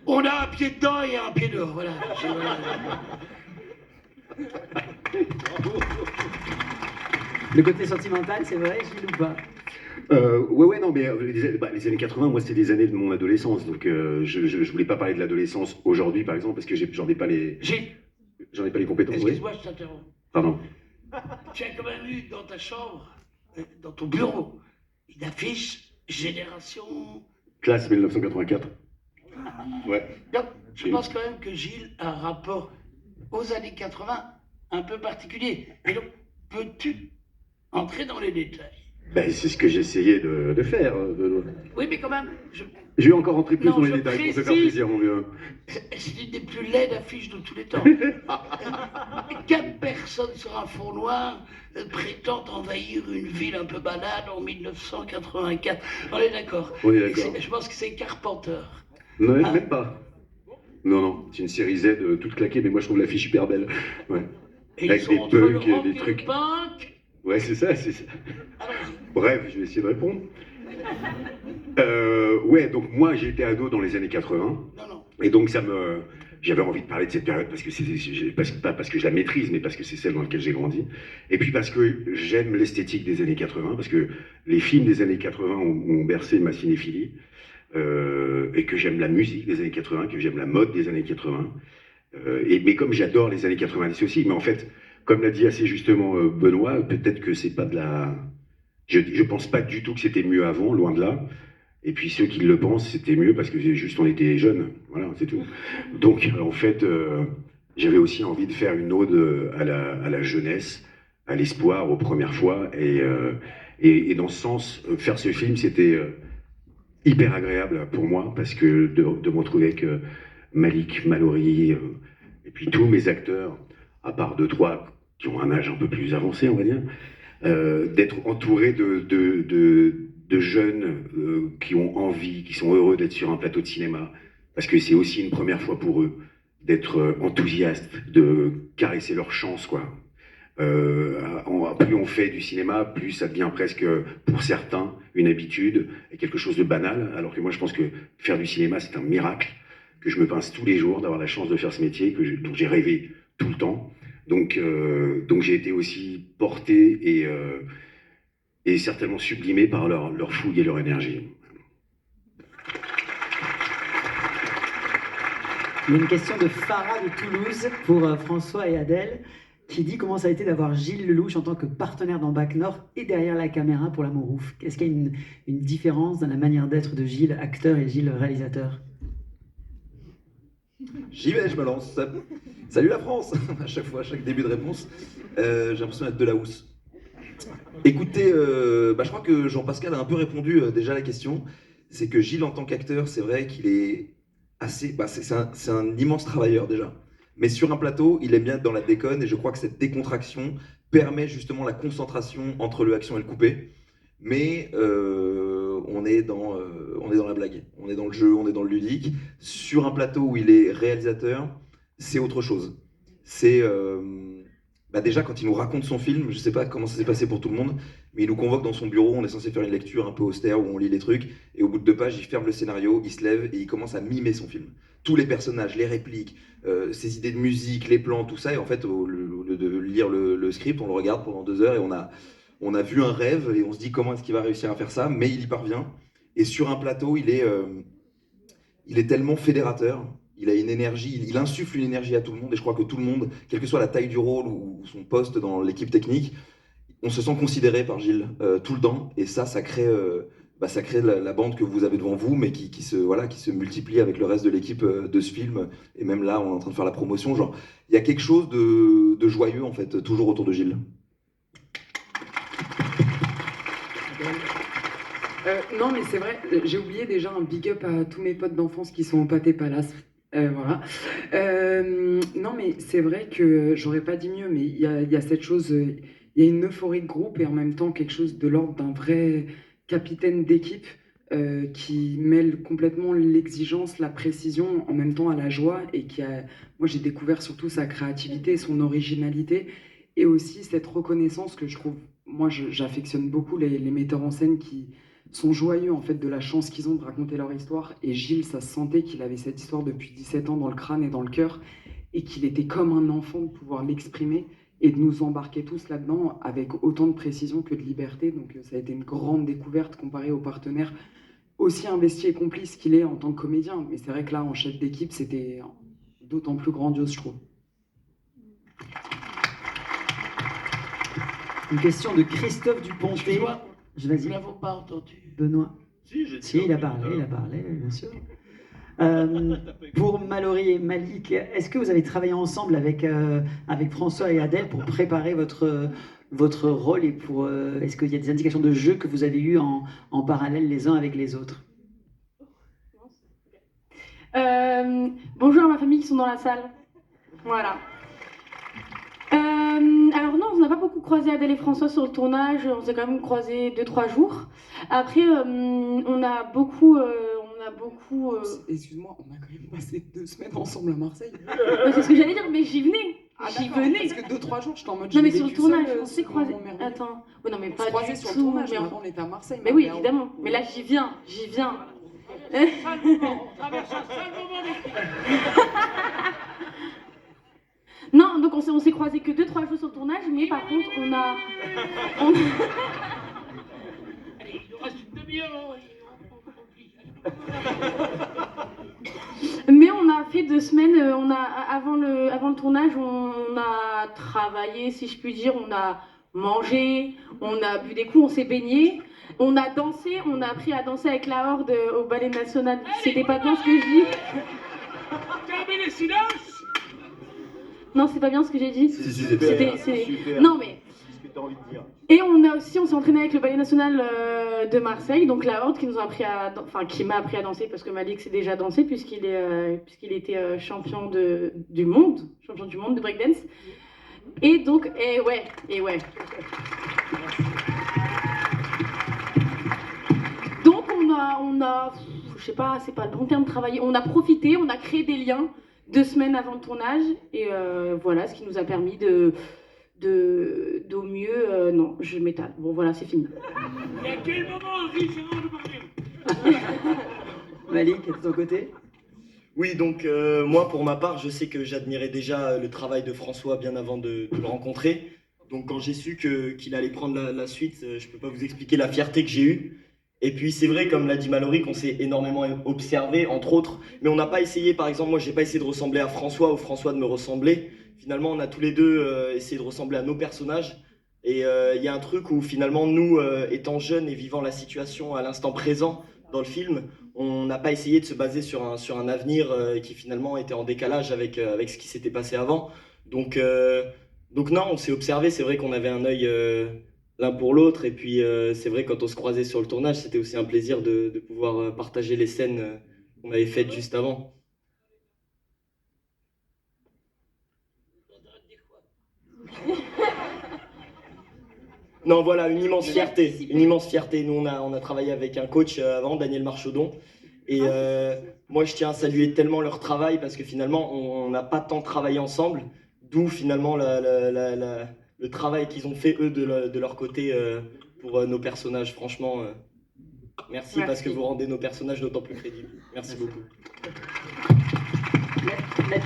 On a un pied dedans et un pied dehors, voilà. Le côté sentimental, c'est vrai, Gilles, ou pas? Ouais, non, mais les années 80, moi, c'était des années de mon adolescence, donc je voulais pas parler de l'adolescence aujourd'hui, par exemple, parce que j'en ai pas les compétences. Excuse-moi, je t'interromps. Pardon. Tu as quand même eu dans ta chambre, dans ton bureau, une affiche Génération... Classe 1984. Ouais. Donc, je pense quand même que Gilles a un rapport aux années 80 un peu particulier. Et donc, peux-tu entrer dans les détails? Ben, c'est ce que j'essayais de faire. Oui, mais quand même... Je vais encore rentrer plus Non, dans les je détails pour te faire précise. plaisir, mon vieux. C'est une des plus laides affiches de tous les temps. 4 personnes sur un fond noir prétendent envahir une ville un peu banale en 1984. On est d'accord. On est d'accord. Je pense que c'est Carpenter. Non, Ah. même pas. Non, c'est une série Z toute claquée, mais moi je trouve l'affiche super belle. Ouais. Et Avec ils des sont entre le punks, rock des et le trucs. punk. Ouais, c'est ça. Bref, je vais essayer de répondre. Ouais, donc moi j'ai été ado dans les années 80. Et donc j'avais envie de parler de cette période parce que pas parce que je la maîtrise, mais parce que c'est celle dans laquelle j'ai grandi. Et puis parce que j'aime l'esthétique des années 80, parce que les films des années 80 ont bercé ma cinéphilie. Et que j'aime la musique des années 80, que j'aime la mode des années 80. Mais comme j'adore les années 90 aussi, mais en fait, comme l'a dit assez justement Benoît, peut-être que c'est pas de la... Je pense pas du tout que c'était mieux avant, loin de là. Et puis ceux qui le pensent, c'était mieux parce que juste on était jeunes, voilà, c'est tout. Donc en fait, j'avais aussi envie de faire une ode à la jeunesse, à l'espoir, aux premières fois. Et dans ce sens, faire ce film, c'était hyper agréable pour moi parce que de me retrouver avec Malik, Mallory, et puis tous mes acteurs, à part 2-3 qui ont un âge un peu plus avancé, on va dire, d'être entouré de jeunes qui ont envie, qui sont heureux d'être sur un plateau de cinéma, parce que c'est aussi une première fois pour eux d'être enthousiastes, de caresser leur chance, quoi. Plus on fait du cinéma, plus ça devient presque, pour certains, une habitude et quelque chose de banal, alors que moi je pense que faire du cinéma c'est un miracle, que je me pince tous les jours d'avoir la chance de faire ce métier, dont j'ai rêvé tout le temps. Donc j'ai été aussi porté et certainement sublimé par leur fougue et leur énergie. Il y a une question de Farah de Toulouse pour François et Adèle. qui dit comment ça a été d'avoir Gilles Lellouche en tant que partenaire dans Bac Nord et derrière la caméra pour La Mourouf. Est-ce qu'il y a une différence dans la manière d'être de Gilles, acteur, et Gilles, réalisateur? J'y vais, je me lance. Salut la France. À chaque fois, à chaque début de réponse, j'ai l'impression d'être de la housse. Écoutez, je crois que Jean-Pascal a un peu répondu déjà à la question. C'est que Gilles, en tant qu'acteur, c'est vrai qu'il est assez... c'est un immense travailleur déjà. Mais sur un plateau, il aime bien être dans la déconne, et je crois que cette décontraction permet justement la concentration entre le action et le coupé. Mais on est dans la blague, on est dans le jeu, on est dans le ludique. Sur un plateau où il est réalisateur, c'est autre chose. C'est déjà quand il nous raconte son film, je sais pas comment ça s'est passé pour tout le monde, mais il nous convoque dans son bureau, on est censé faire une lecture un peu austère où on lit les trucs, et au bout de 2 pages, il ferme le scénario, il se lève et il commence à mimer son film. Tous les personnages, les répliques, ses idées de musique, les plans, tout ça, et en fait, au lieu de lire le script, on le regarde pendant 2 heures et on a vu un rêve et on se dit comment est-ce qu'il va réussir à faire ça, mais il y parvient. Et sur un plateau, il est tellement fédérateur, il a une énergie, il insuffle une énergie à tout le monde, et je crois que tout le monde, quelle que soit la taille du rôle ou son poste dans l'équipe technique, on se sent considéré par Gilles tout le temps, et ça crée la bande que vous avez devant vous, mais qui se multiplie avec le reste de l'équipe de ce film, et même là, on est en train de faire la promotion, genre, il y a quelque chose de joyeux, en fait, toujours autour de Gilles. Non, mais c'est vrai, j'ai oublié déjà un big up à tous mes potes d'enfance qui sont au Pâté Palace. Voilà. Non, mais c'est vrai que j'aurais pas dit mieux, mais il y a cette chose, il y a une euphorie de groupe et en même temps quelque chose de l'ordre d'un vrai capitaine d'équipe qui mêle complètement l'exigence, la précision, en même temps à la joie, et moi j'ai découvert surtout sa créativité, son originalité, et aussi cette reconnaissance que je trouve, moi j'affectionne beaucoup les metteurs en scène qui sont joyeux en fait de la chance qu'ils ont de raconter leur histoire, et Gilles, ça se sentait qu'il avait cette histoire depuis 17 ans dans le crâne et dans le cœur, et qu'il était comme un enfant de pouvoir l'exprimer et de nous embarquer tous là-dedans avec autant de précision que de liberté. Donc ça a été une grande découverte comparé aux partenaires aussi investis et complices qu'il est en tant que comédien, mais c'est vrai que là en chef d'équipe c'était d'autant plus grandiose, je trouve. Une question de Christophe Dupontet. Vas-y. Nous n'avons pas entendu. Benoît. Si, il a parlé, bien sûr. Pour Mallory et Malik, est-ce que vous avez travaillé ensemble avec François et Adèle pour préparer votre rôle, et est-ce qu'il y a des indications de jeu que vous avez eues en parallèle les uns avec les autres? Bonjour à ma famille qui sont dans la salle. Voilà. Alors non, on n'a pas beaucoup croisé Adèle et François sur le tournage, on s'est quand même croisé 2-3 jours. Après, on a beaucoup... Excuse-moi, on a quand même passé 2 semaines ensemble à Marseille. C'est ce que j'allais dire, mais j'y venais. J'y venais. Parce que 2-3 jours, j'étais en mode... Non mais sur le tournage, on s'est croisés... Attends. Ouais, non mais pas du tout. Sur le tournage, mais avant on était à Marseille. Mais oui, évidemment. Mais là, j'y viens. On traverse un sale moment d'équipe. Non, donc on s'est croisés que 2-3 jours sur le tournage, mais par contre, on a... Allez, il nous reste une demi-heure. Mais on a fait 2 semaines, avant le tournage, on a travaillé, si je puis dire, on a mangé, on a bu des coups, on s'est baigné, on a dansé, on a appris à danser avec la Horde au Ballet National. C'était pas bien ce que je dis. Terminez, silence. Non, c'est pas bien ce que j'ai dit. Super. Non mais... C'est ce que t'as envie de dire. Et on s'est entraîné avec le Ballet National de Marseille, donc la Horde qui m'a appris à danser, parce que Malik s'est déjà dansé puisqu'il était champion du monde de breakdance. Et donc, et ouais. Donc on a, je sais pas, c'est pas le bon terme, travailler. On a profité, on a créé des liens 2 semaines avant le tournage, et voilà, ce qui nous a permis d'au mieux... non, je m'étale. Bon, voilà, c'est fini. Et à quel moment Henri Gérard de parler? Malik, de ton côté? Oui, donc moi, pour ma part, je sais que j'admirais déjà le travail de François bien avant de le rencontrer. Donc quand j'ai su qu'il allait prendre la suite, je peux pas vous expliquer la fierté que j'ai eue. Et puis c'est vrai, comme l'a dit Mallory, qu'on s'est énormément observé, entre autres, mais on n'a pas essayé, par exemple, moi j'ai pas essayé de ressembler à François ou François de me ressembler. finalement, on a tous les deux essayé de ressembler à nos personnages. Et il y a un truc où finalement, nous, étant jeunes et vivant la situation à l'instant présent dans le film, on n'a pas essayé de se baser sur un avenir qui finalement était en décalage avec ce qui s'était passé avant. Donc non, on s'est observé, c'est vrai qu'on avait un œil l'un pour l'autre. Et puis c'est vrai, quand on se croisait sur le tournage, c'était aussi un plaisir de pouvoir partager les scènes qu'on avait faites juste avant. Non, voilà, une immense fierté. Nous, on a travaillé avec un coach avant, Daniel Marchaudon. Et moi, je tiens à saluer tellement leur travail parce que finalement, on n'a pas tant travaillé ensemble. D'où finalement le travail qu'ils ont fait, eux, de leur côté pour nos personnages. Franchement, merci parce que vous rendez nos personnages d'autant plus crédibles. Merci beaucoup. La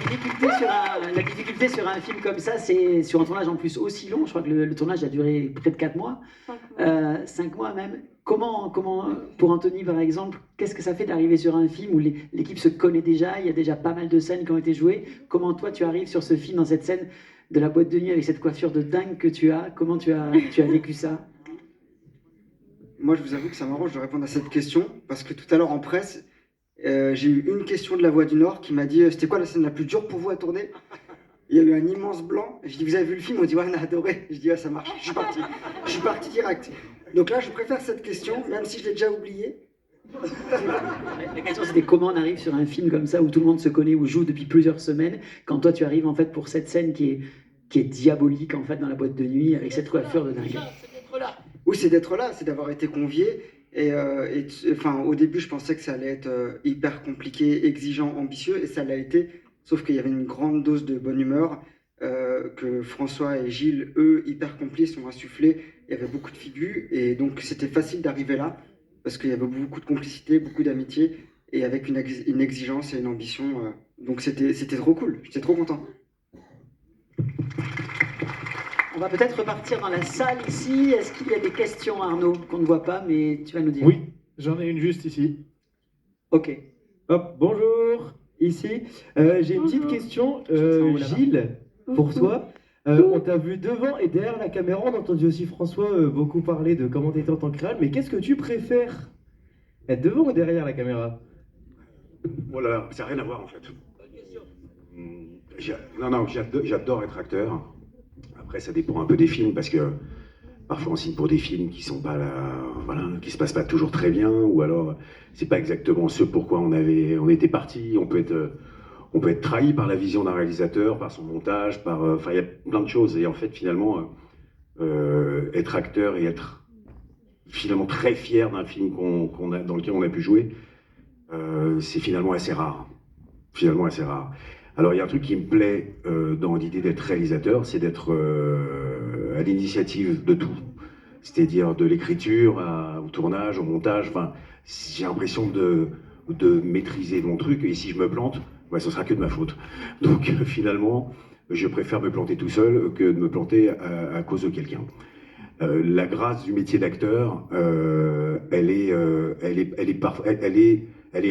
difficulté sur un film comme ça, c'est sur un tournage en plus aussi long. Je crois que le tournage a duré près de 4 mois, 5 mois même. Comment, pour Anthony par exemple, qu'est-ce que ça fait d'arriver sur un film où l'équipe se connaît déjà, il y a déjà pas mal de scènes qui ont été jouées. Comment toi tu arrives sur ce film, dans cette scène de la boîte de nuit avec cette coiffure de dingue que tu as? Comment tu as vécu ça? Moi je vous avoue que ça m'arrange de répondre à cette question parce que tout à l'heure en presse, j'ai eu une question de La Voix du Nord qui m'a dit c'était quoi la scène la plus dure pour vous à tourner? Il y a eu un immense blanc. Je dis vous avez vu le film? On dit ouais, on a adoré. Je dis ouais, ça marche. Je suis parti direct. Donc là je préfère cette question même si je l'ai déjà oubliée. La question c'était comment on arrive sur un film comme ça où tout le monde se connaît, où joue depuis plusieurs semaines, quand toi tu arrives en fait pour cette scène qui est diabolique en fait dans la boîte de nuit avec cette coiffure de dingue. Oui, c'est d'être là, c'est d'avoir été convié. Et enfin, au début, je pensais que ça allait être hyper compliqué, exigeant, ambitieux, et ça l'a été. Sauf qu'il y avait une grande dose de bonne humeur que François et Gilles, eux, hyper complices, ont insufflé. Il y avait beaucoup de figures, et donc c'était facile d'arriver là, parce qu'il y avait beaucoup de complicité, beaucoup d'amitié, et avec une exigence et une ambition. Donc c'était trop cool, j'étais trop content. On va peut-être repartir dans la salle ici. Est-ce qu'il y a des questions, Arnaud, qu'on ne voit pas, mais tu vas nous dire? Oui, j'en ai une juste ici. Ok. Hop, bonjour, ici. J'ai une petite question. Gilles, pour toi, on t'a vu devant et derrière la caméra. On a entendu aussi François beaucoup parler de comment tu étais en tant que créateur. Mais qu'est-ce que tu préfères? Être devant ou derrière la caméra? Voilà, ça n'a rien à voir en fait. Non, j'adore être acteur. Après, ça dépend un peu des films, parce que parfois on signe pour des films qui sont pas là, voilà, qui se passent pas toujours très bien, ou alors c'est pas exactement ce pourquoi on était parti. On peut être trahi par la vision d'un réalisateur, par son montage, enfin il y a plein de choses. Et en fait, finalement, être acteur et être finalement très fier d'un film dans lequel on a pu jouer, c'est finalement assez rare. Alors il y a un truc qui me plaît dans l'idée d'être réalisateur, c'est d'être à l'initiative de tout. C'est-à-dire de l'écriture au tournage, au montage. Enfin, j'ai l'impression de maîtriser mon truc, et si je me plante, ouais, ce sera que de ma faute. Donc finalement, je préfère me planter tout seul que de me planter à cause de quelqu'un. La grâce du métier d'acteur, elle est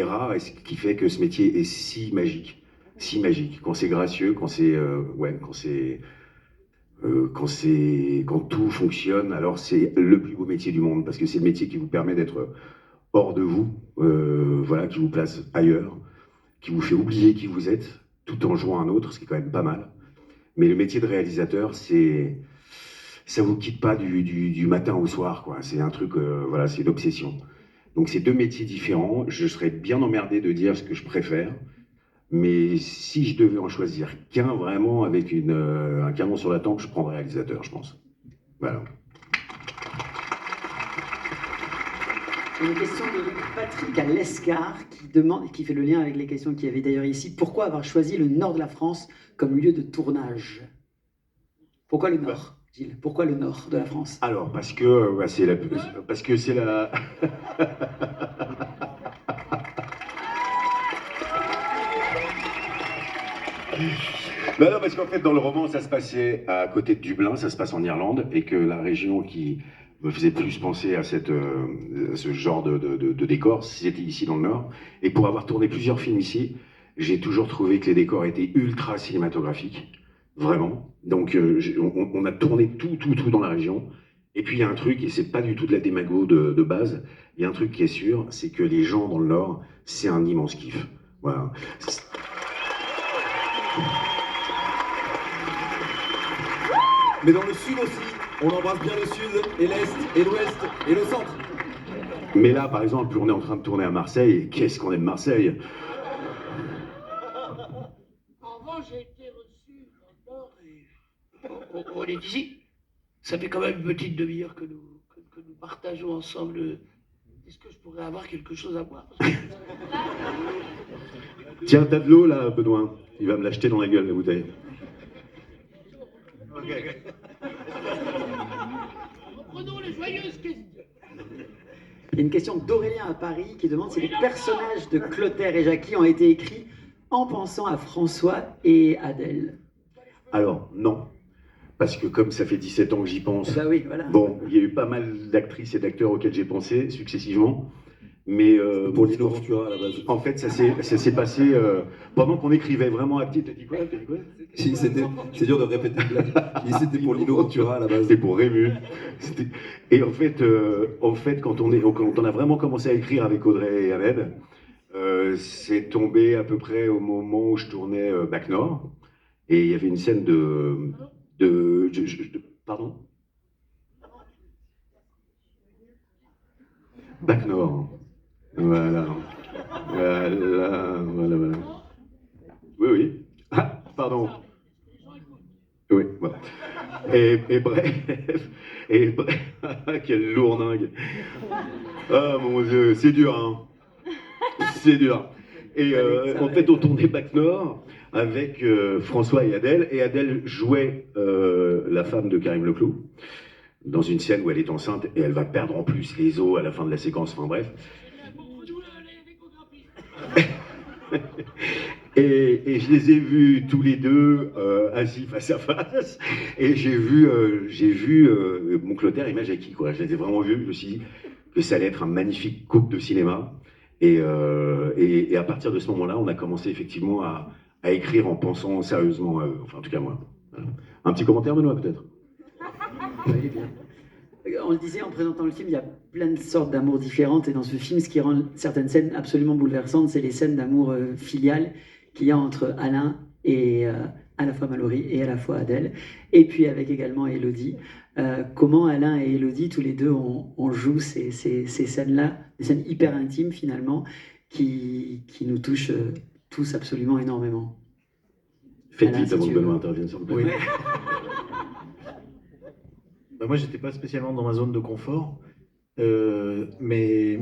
rare, et ce qui fait que ce métier est si magique. Quand c'est gracieux, quand tout fonctionne, alors c'est le plus beau métier du monde, parce que c'est le métier qui vous permet d'être hors de vous, voilà, qui vous place ailleurs, qui vous fait oublier qui vous êtes, tout en jouant un autre, ce qui est quand même pas mal. Mais le métier de réalisateur, ça vous quitte pas du matin au soir, quoi. C'est un truc, voilà, c'est l'obsession. Donc c'est deux métiers différents. Je serais bien emmerdé de dire ce que je préfère. Mais si je devais en choisir qu'un vraiment avec un canon sur la tempe, je prendrais réalisateur, je pense. Voilà. Une question de Patrick à l'Escar qui demande, et qui fait le lien avec les questions qu'il y avait d'ailleurs ici, pourquoi avoir choisi le nord de la France comme lieu de tournage? Pourquoi le nord, Gilles? Pourquoi le nord de la France? Alors, parce que c'est la... Non, parce qu'en fait, dans le roman, ça se passait à côté de Dublin, ça se passe en Irlande, et que la région qui me faisait plus penser à ce genre de décor, c'était ici dans le Nord. Et pour avoir tourné plusieurs films ici, j'ai toujours trouvé que les décors étaient ultra cinématographiques. vraiment. Donc on a tourné tout dans la région. Et puis il y a un truc, et c'est pas du tout de la démago de base, il y a un truc qui est sûr, c'est que les gens dans le Nord, c'est un immense kiff. Voilà. Mais dans le sud aussi, on embrasse bien le sud, et l'est, et l'ouest, et le centre. Mais là, par exemple, on est en train de tourner à Marseille, qu'est-ce qu'on aime Marseille? En revanche, j'ai été reçu dans le Nord et on est ici. Ça fait quand même une petite demi-heure que nous partageons ensemble. Est-ce que je pourrais avoir quelque chose à boire? Tiens, t'as de l'eau là, Benoît. Il va me l'acheter dans la gueule, la bouteille. Reprenons les joyeuses questions. Il y a une question d'Aurélien à Paris qui demande si les personnages de Clotaire et Jackie ont été écrits en pensant à François et Adèle. Alors, non. Parce que comme ça fait 17 ans que j'y pense, bah oui, voilà. Bon, il y a eu pas mal d'actrices et d'acteurs auxquels j'ai pensé successivement. Mais pour Lino Ventura à la base. En fait, ça s'est passé pendant qu'on écrivait vraiment à petit. T'as dit quoi? Si, c'est dur de répéter le blague. C'était pour Lino Ventura à la base. C'était pour Rému. Et en fait, quand on a vraiment commencé à écrire avec Audrey et Ahmed, c'est tombé à peu près au moment où je tournais Bac Nord. Et il y avait une scène pardon? Bac Nord. Voilà. Oui. Ah, pardon. Oui, voilà. Et bref, quelle lourdingue. Ah mon Dieu, c'est dur, hein. C'est dur. Et en fait, on tournait Bac Nord avec François et Adèle jouait la femme de Karim Leclou, dans une scène où elle est enceinte et elle va perdre en plus les os à la fin de la séquence, enfin bref. Et je les ai vus tous les deux assis face à face, et j'ai vu mon Clotaire et ma Jackie, quoi. Je les ai vraiment vus, je me suis dit que ça allait être un magnifique couple de cinéma, et à partir de ce moment-là, on a commencé effectivement à écrire en pensant sérieusement à eux, enfin en tout cas moi. Voilà. Un petit commentaire, Benoît, peut-être? Oui, bien. On le disait en présentant le film, il y a plein de sortes d'amour différentes, et dans ce film, ce qui rend certaines scènes absolument bouleversantes, c'est les scènes d'amour filial qu'il y a entre Alain et à la fois Mallory et à la fois Adèle, et puis avec également Élodie. Comment Alain et Élodie, tous les deux, on joue ces scènes-là, des scènes hyper intimes finalement, qui nous touchent tous absolument énormément. Faites vite avant que Benoît intervienne sur le plateau. Oui. Bah moi, j'étais pas spécialement dans ma zone de confort, mais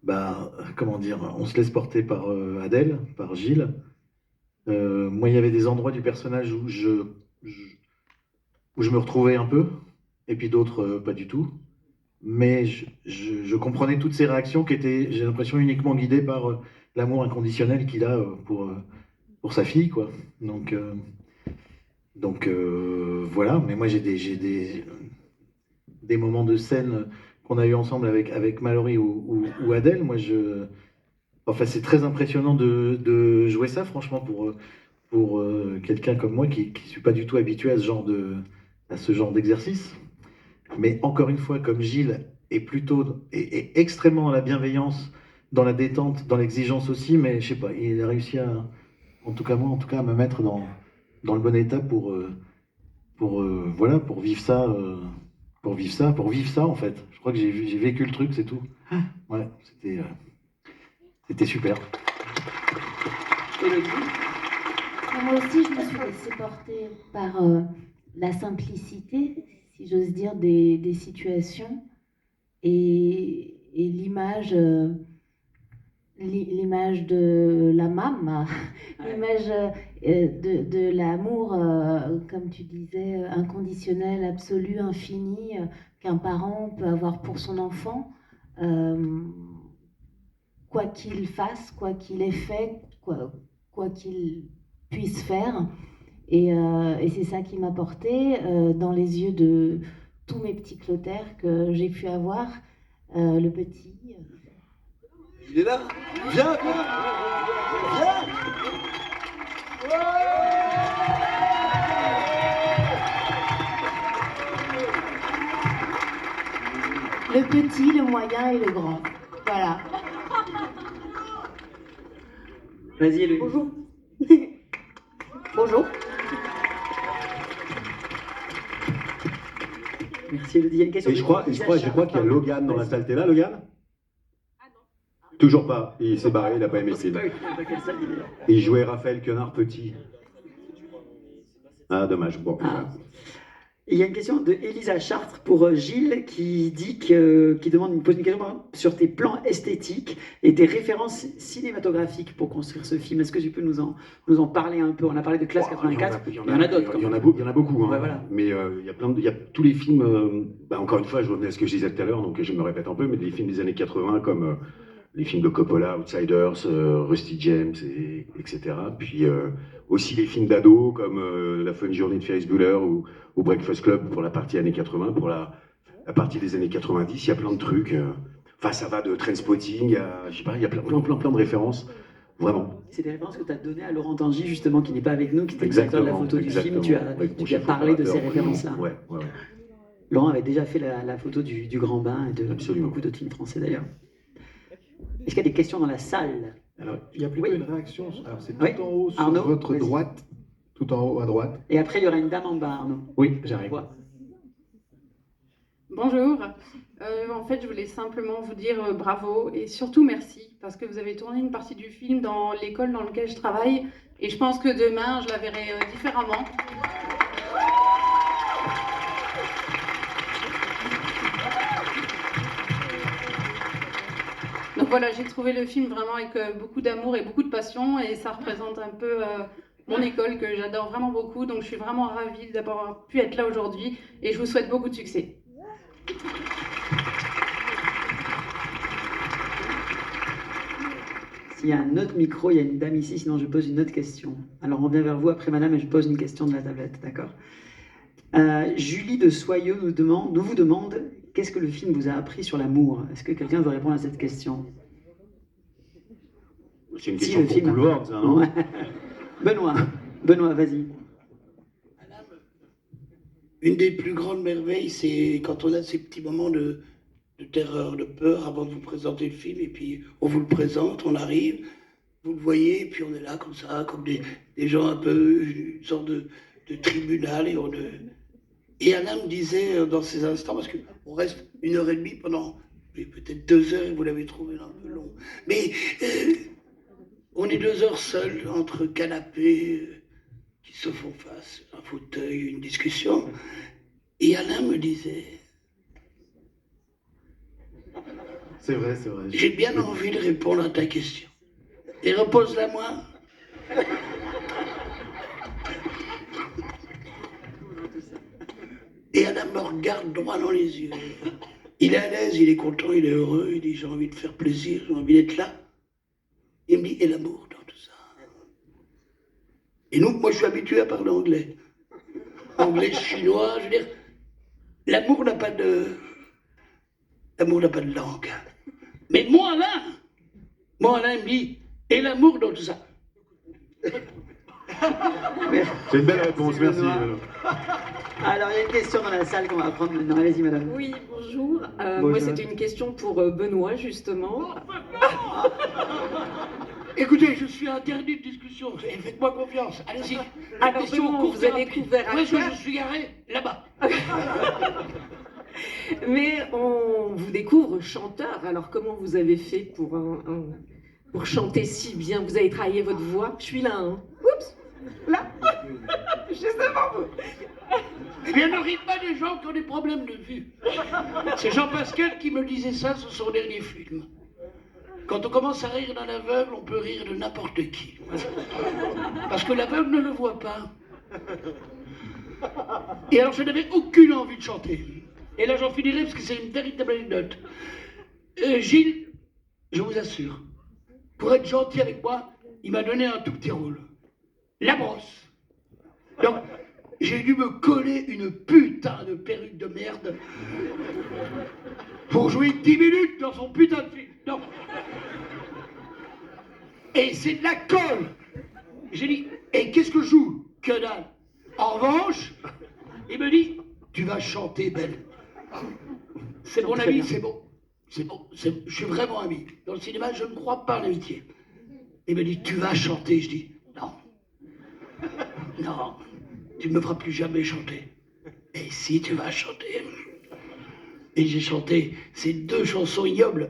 bah, comment dire, on se laisse porter par Adèle, par Gilles. Moi, il y avait des endroits du personnage où je me retrouvais un peu, et puis d'autres pas du tout. Mais je comprenais toutes ces réactions qui étaient, j'ai l'impression, uniquement guidées par l'amour inconditionnel qu'il a pour sa fille, quoi. Donc voilà, mais moi j'ai des moments de scène qu'on a eu ensemble avec Mallory ou Adèle. Moi enfin c'est très impressionnant de jouer ça, franchement, pour quelqu'un comme moi qui suis pas du tout habitué à ce genre d'exercice. Mais encore une fois, comme Gilles est extrêmement dans la bienveillance, dans la détente, dans l'exigence aussi, mais je sais pas, il a réussi à me mettre dans le bon état pour vivre ça, en fait. Je crois que j'ai vécu le truc, c'est tout. Ouais, c'était super. Moi aussi, je me suis laissée porter par la simplicité, si j'ose dire, des situations et l'image de la maman, l'image de l'amour, comme tu disais, inconditionnel, absolu, infini, qu'un parent peut avoir pour son enfant, quoi qu'il fasse, quoi qu'il ait fait, quoi qu'il puisse faire. Et c'est ça qui m'a porté dans les yeux de tous mes petits Clotaire que j'ai pu avoir, le petit. Il est là. Viens. Le petit, le moyen et le grand. Voilà. Vas-y, Elodie. Bonjour. Bonjour. Merci, Elodie. Il y a une question Et je crois qu'il y a Logan dans la salle. T'es là, Logan? Toujours pas. Il s'est barré, il n'a pas aimé le film. Et il jouait Raphaël Quenard petit. Ah, dommage. Bon. Il y a une question de Elisa Chartres pour Gilles qui dit qui pose une question par exemple, sur tes plans esthétiques et tes références cinématographiques pour construire ce film. Est-ce que tu peux nous en parler un peu? On a parlé de Classe 84, il y en a d'autres. Il y en a beaucoup, hein. Ouais, voilà. Mais il y a tous les films. Encore une fois, je revenais à ce que je disais tout à l'heure, donc je me répète un peu, mais des films des années 80 comme les films de Coppola, Outsiders, Rusty James, etc. Puis aussi les films d'ado comme La Fun Journée de Ferris Bueller ou Breakfast Club pour la partie années 80. Pour la partie des années 90, il y a plein de trucs. Enfin, ça va de Trainspotting, je sais pas, il y a plein de références. Vraiment. C'est des références que tu as données à Laurent Tangy, justement, qui n'est pas avec nous, qui était le directeur de la photo du film. Tu as parlé de ces références-là. Ouais. Laurent avait déjà fait la photo du Grand Bain et de beaucoup d'autres films français d'ailleurs. Est-ce qu'il y a des questions dans la salle? Alors, il y a plutôt une réaction. Alors, c'est tout Oui. en haut sur Arnaud, votre vas-y. droite. Tout en haut à droite. Et après, il y aura une dame en bas, Arnaud. Oui, j'arrive. Bonjour. En fait, je voulais simplement vous dire bravo et surtout merci parce que vous avez tourné une partie du film dans l'école dans laquelle je travaille et je pense que demain, je la verrai différemment. Donc voilà, j'ai trouvé le film vraiment avec beaucoup d'amour et beaucoup de passion et ça représente un peu mon école que j'adore vraiment beaucoup. Donc je suis vraiment ravie d'avoir pu être là aujourd'hui et je vous souhaite beaucoup de succès. S'il y a un autre micro, il y a une dame ici, sinon je pose une autre question. Alors on vient vers vous après madame et je pose une question de la tablette, d'accord? Julie de Soyeux nous vous demande qu'est-ce que le film vous a appris sur l'amour? Est-ce que quelqu'un veut répondre à cette question? C'est une question pour Boulevard, ça, non? Ouais. Benoît, vas-y. Une des plus grandes merveilles, c'est quand on a ces petits moments de terreur, de peur avant de vous présenter le film, et puis on vous le présente, on arrive, vous le voyez, et puis on est là comme ça, comme des gens un peu, une sorte de tribunal, et Alain me disait dans ces instants, parce qu'on reste 1h30 pendant peut-être 2 heures, et vous l'avez trouvé un peu long, mais on est 2 heures seuls entre canapés qui se font face, un fauteuil, une discussion, et Alain me disait... C'est vrai. J'ai bien envie de répondre à ta question. Et repose-la moi. Et Adam me regarde droit dans les yeux. Il est à l'aise, il est content, il est heureux, il dit j'ai envie de faire plaisir, j'ai envie d'être là. Il me dit et l'amour dans tout ça. Et nous, moi je suis habitué à parler anglais. Anglais, chinois, je veux dire, l'amour n'a pas de langue. Mais moi, Alain, il me dit, et l'amour dans tout ça. C'est une belle réponse, merci. Alors, il y a une question dans la salle qu'on va prendre maintenant. Allez-y, madame. Oui, bonjour. Bonjour. Moi, c'était une question pour Benoît, justement. Écoutez, je suis interdit de discussion. Faites-moi confiance. Allez-y. Alors, comment vous avez découvert Où est-ce que je suis garé? Là-bas. Mais on vous découvre chanteur. Alors, comment vous avez fait pour chanter si bien? Vous avez travaillé votre voix? Je suis là, hein. Oups. Là. Juste devant vous. Eh bien, ne rite pas des gens qui ont des problèmes de vue. C'est Jean Pascal qui me disait ça sur son dernier film. Quand on commence à rire d'un aveugle, on peut rire de n'importe qui. Parce que l'aveugle ne le voit pas. Et alors, je n'avais aucune envie de chanter. Et là, j'en finirai parce que c'est une véritable anecdote. Gilles, je vous assure, pour être gentil avec moi, il m'a donné un tout petit rôle. La brosse. Donc, j'ai dû me coller une putain de perruque de merde pour jouer 10 minutes dans son putain de film. Non. Et c'est de la colle. J'ai dit, Et qu'est-ce que je joue? Que dalle. En revanche, il me dit, tu vas chanter, Belle. C'est mon ami, c'est bon. C'est bon, je suis vraiment ami. Dans le cinéma, je ne crois pas en l'amitié. Il me dit, tu vas chanter. Je dis, non. Non, tu ne me feras plus jamais chanter. Et si tu vas chanter. Et j'ai chanté ces 2 chansons ignobles.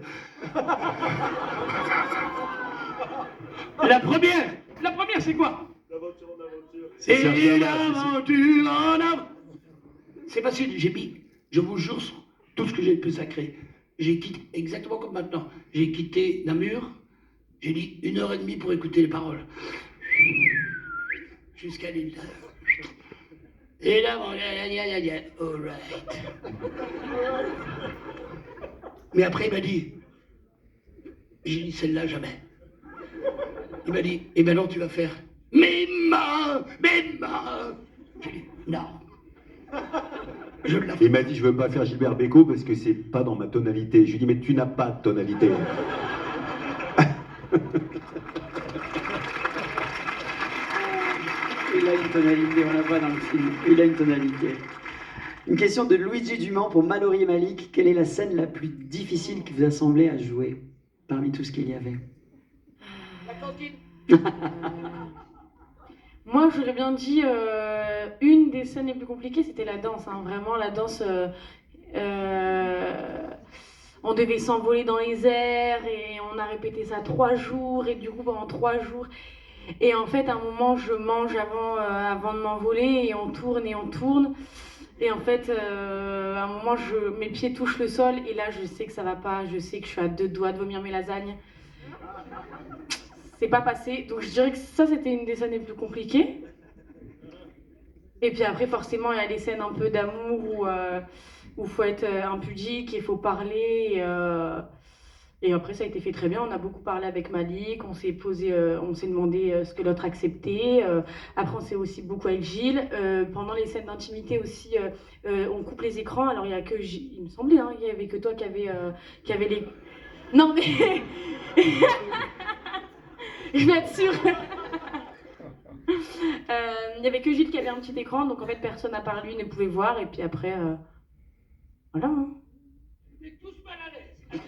La première, c'est quoi? C'est l'aventure en avant. C'est facile, j'ai mis, je vous jure, sur tout ce que j'ai de plus sacré. J'ai quitté, exactement comme maintenant, j'ai quitté Namur, j'ai dit 1h30 pour écouter les paroles. Jusqu'à l'île. Et là, all right. Mais après, il m'a dit, j'ai dit celle-là jamais. Il m'a dit, et maintenant tu vas faire mes mains. J'ai dit, non. Il m'a dit, je veux pas faire Gilbert Bécaud parce que c'est pas dans ma tonalité. Je lui ai dit, mais tu n'as pas de tonalité. Il a une tonalité, on la voit dans le film. Il a une tonalité. Une question de Luigi Dumont pour Mallory et Malik. Quelle est la scène la plus difficile qui vous a semblé à jouer parmi tout ce qu'il y avait? La cantine. Moi, j'aurais bien dit une des scènes les plus compliquées, c'était la danse. Hein. Vraiment, la danse, on devait s'envoler dans les airs et on a répété ça 3 jours. Et du coup, pendant 3 jours. Et en fait, à un moment, je mange avant de m'envoler et on tourne et on tourne. Et en fait, à un moment, mes pieds touchent le sol et là, je sais que ça va pas. Je sais que je suis à 2 doigts de vomir mes lasagnes. C'est pas passé. Donc je dirais que ça, c'était une des scènes les plus compliquées. Et puis après, forcément, il y a les scènes un peu d'amour où faut être impudique et il faut parler. Et après, ça a été fait très bien. On a beaucoup parlé avec Malik. On s'est demandé ce que l'autre acceptait. Après, on s'est aussi beaucoup avec Gilles. Pendant les scènes d'intimité aussi, on coupe les écrans. Alors, il y a que Gilles, il me semblait, hein, il y avait que toi qui avait les... Non, mais... Je vais être sûre. Il n'y avait que Gilles qui avait un petit écran, donc en fait personne à part lui ne pouvait voir. Et puis après, voilà. Hein. On est tous mal à l'aise.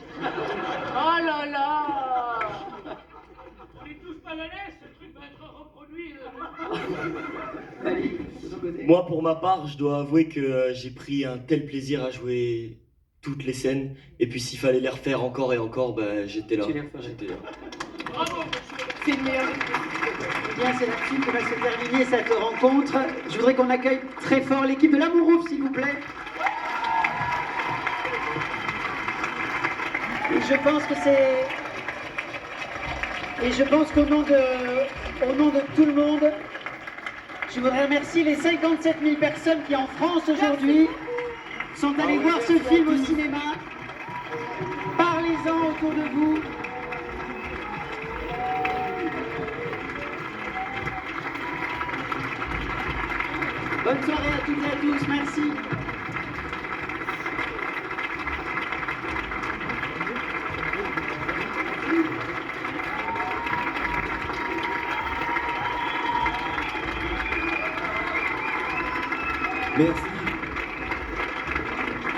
Oh là là. On est tous mal à l'aise, ce truc va être reproduit. Moi, pour ma part, je dois avouer que j'ai pris un tel plaisir à jouer toutes les scènes. Et puis s'il fallait les refaire encore et encore, bah, j'étais là. J'étais là. Bravo. C'est le meilleur. Eh bien, c'est là-dessus que va se terminer cette rencontre. Je voudrais qu'on accueille très fort l'équipe de l'Amour Ouf, s'il vous plaît. Et je pense qu'au nom de tout le monde, je voudrais remercier les 57 000 personnes qui, en France aujourd'hui, sont allées voir ce film au cinéma. Parlez-en autour de vous. Bonne soirée à toutes et à tous, merci. Merci.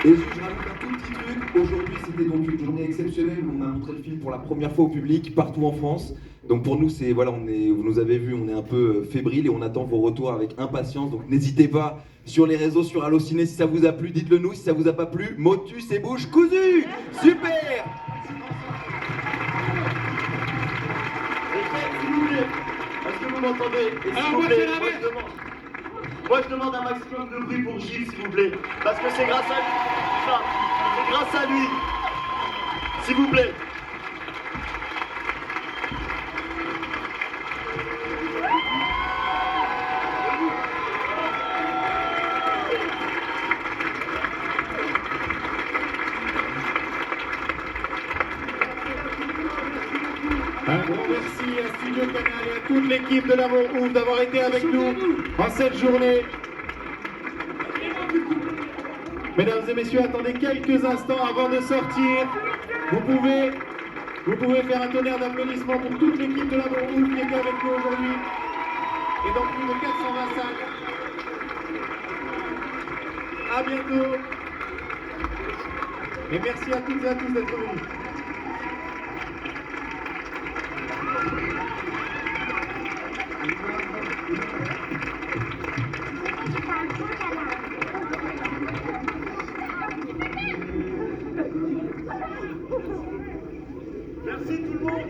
Et je rajoute un tout petit truc. Aujourd'hui, c'était donc une journée exceptionnelle où on a montré le film pour la première fois au public partout en France. Donc pour nous, c'est voilà, vous nous avez vu, on est un peu fébrile et on attend vos retours avec impatience. Donc n'hésitez pas sur les réseaux, sur Allociné, si ça vous a plu, dites-le nous. Si ça vous a pas plu, motus et bouche cousue. Super. Est-ce que vous m'entendez? Moi je demande un maximum de bruit pour Gilles, s'il vous plaît. Parce que c'est grâce à lui. Enfin, c'est grâce à lui. S'il vous plaît. Un grand merci à Studio Canal et à toute l'équipe de l'Amour Ouf d'avoir été avec nous en cette journée. Mesdames et messieurs, attendez quelques instants avant de sortir. Vous pouvez faire un tonnerre d'applaudissements pour toute l'équipe de l'Amour Ouf qui était avec nous aujourd'hui. et dans plus de 420 salles. À bientôt. Et merci à toutes et à tous d'être venus. Merci tout le monde.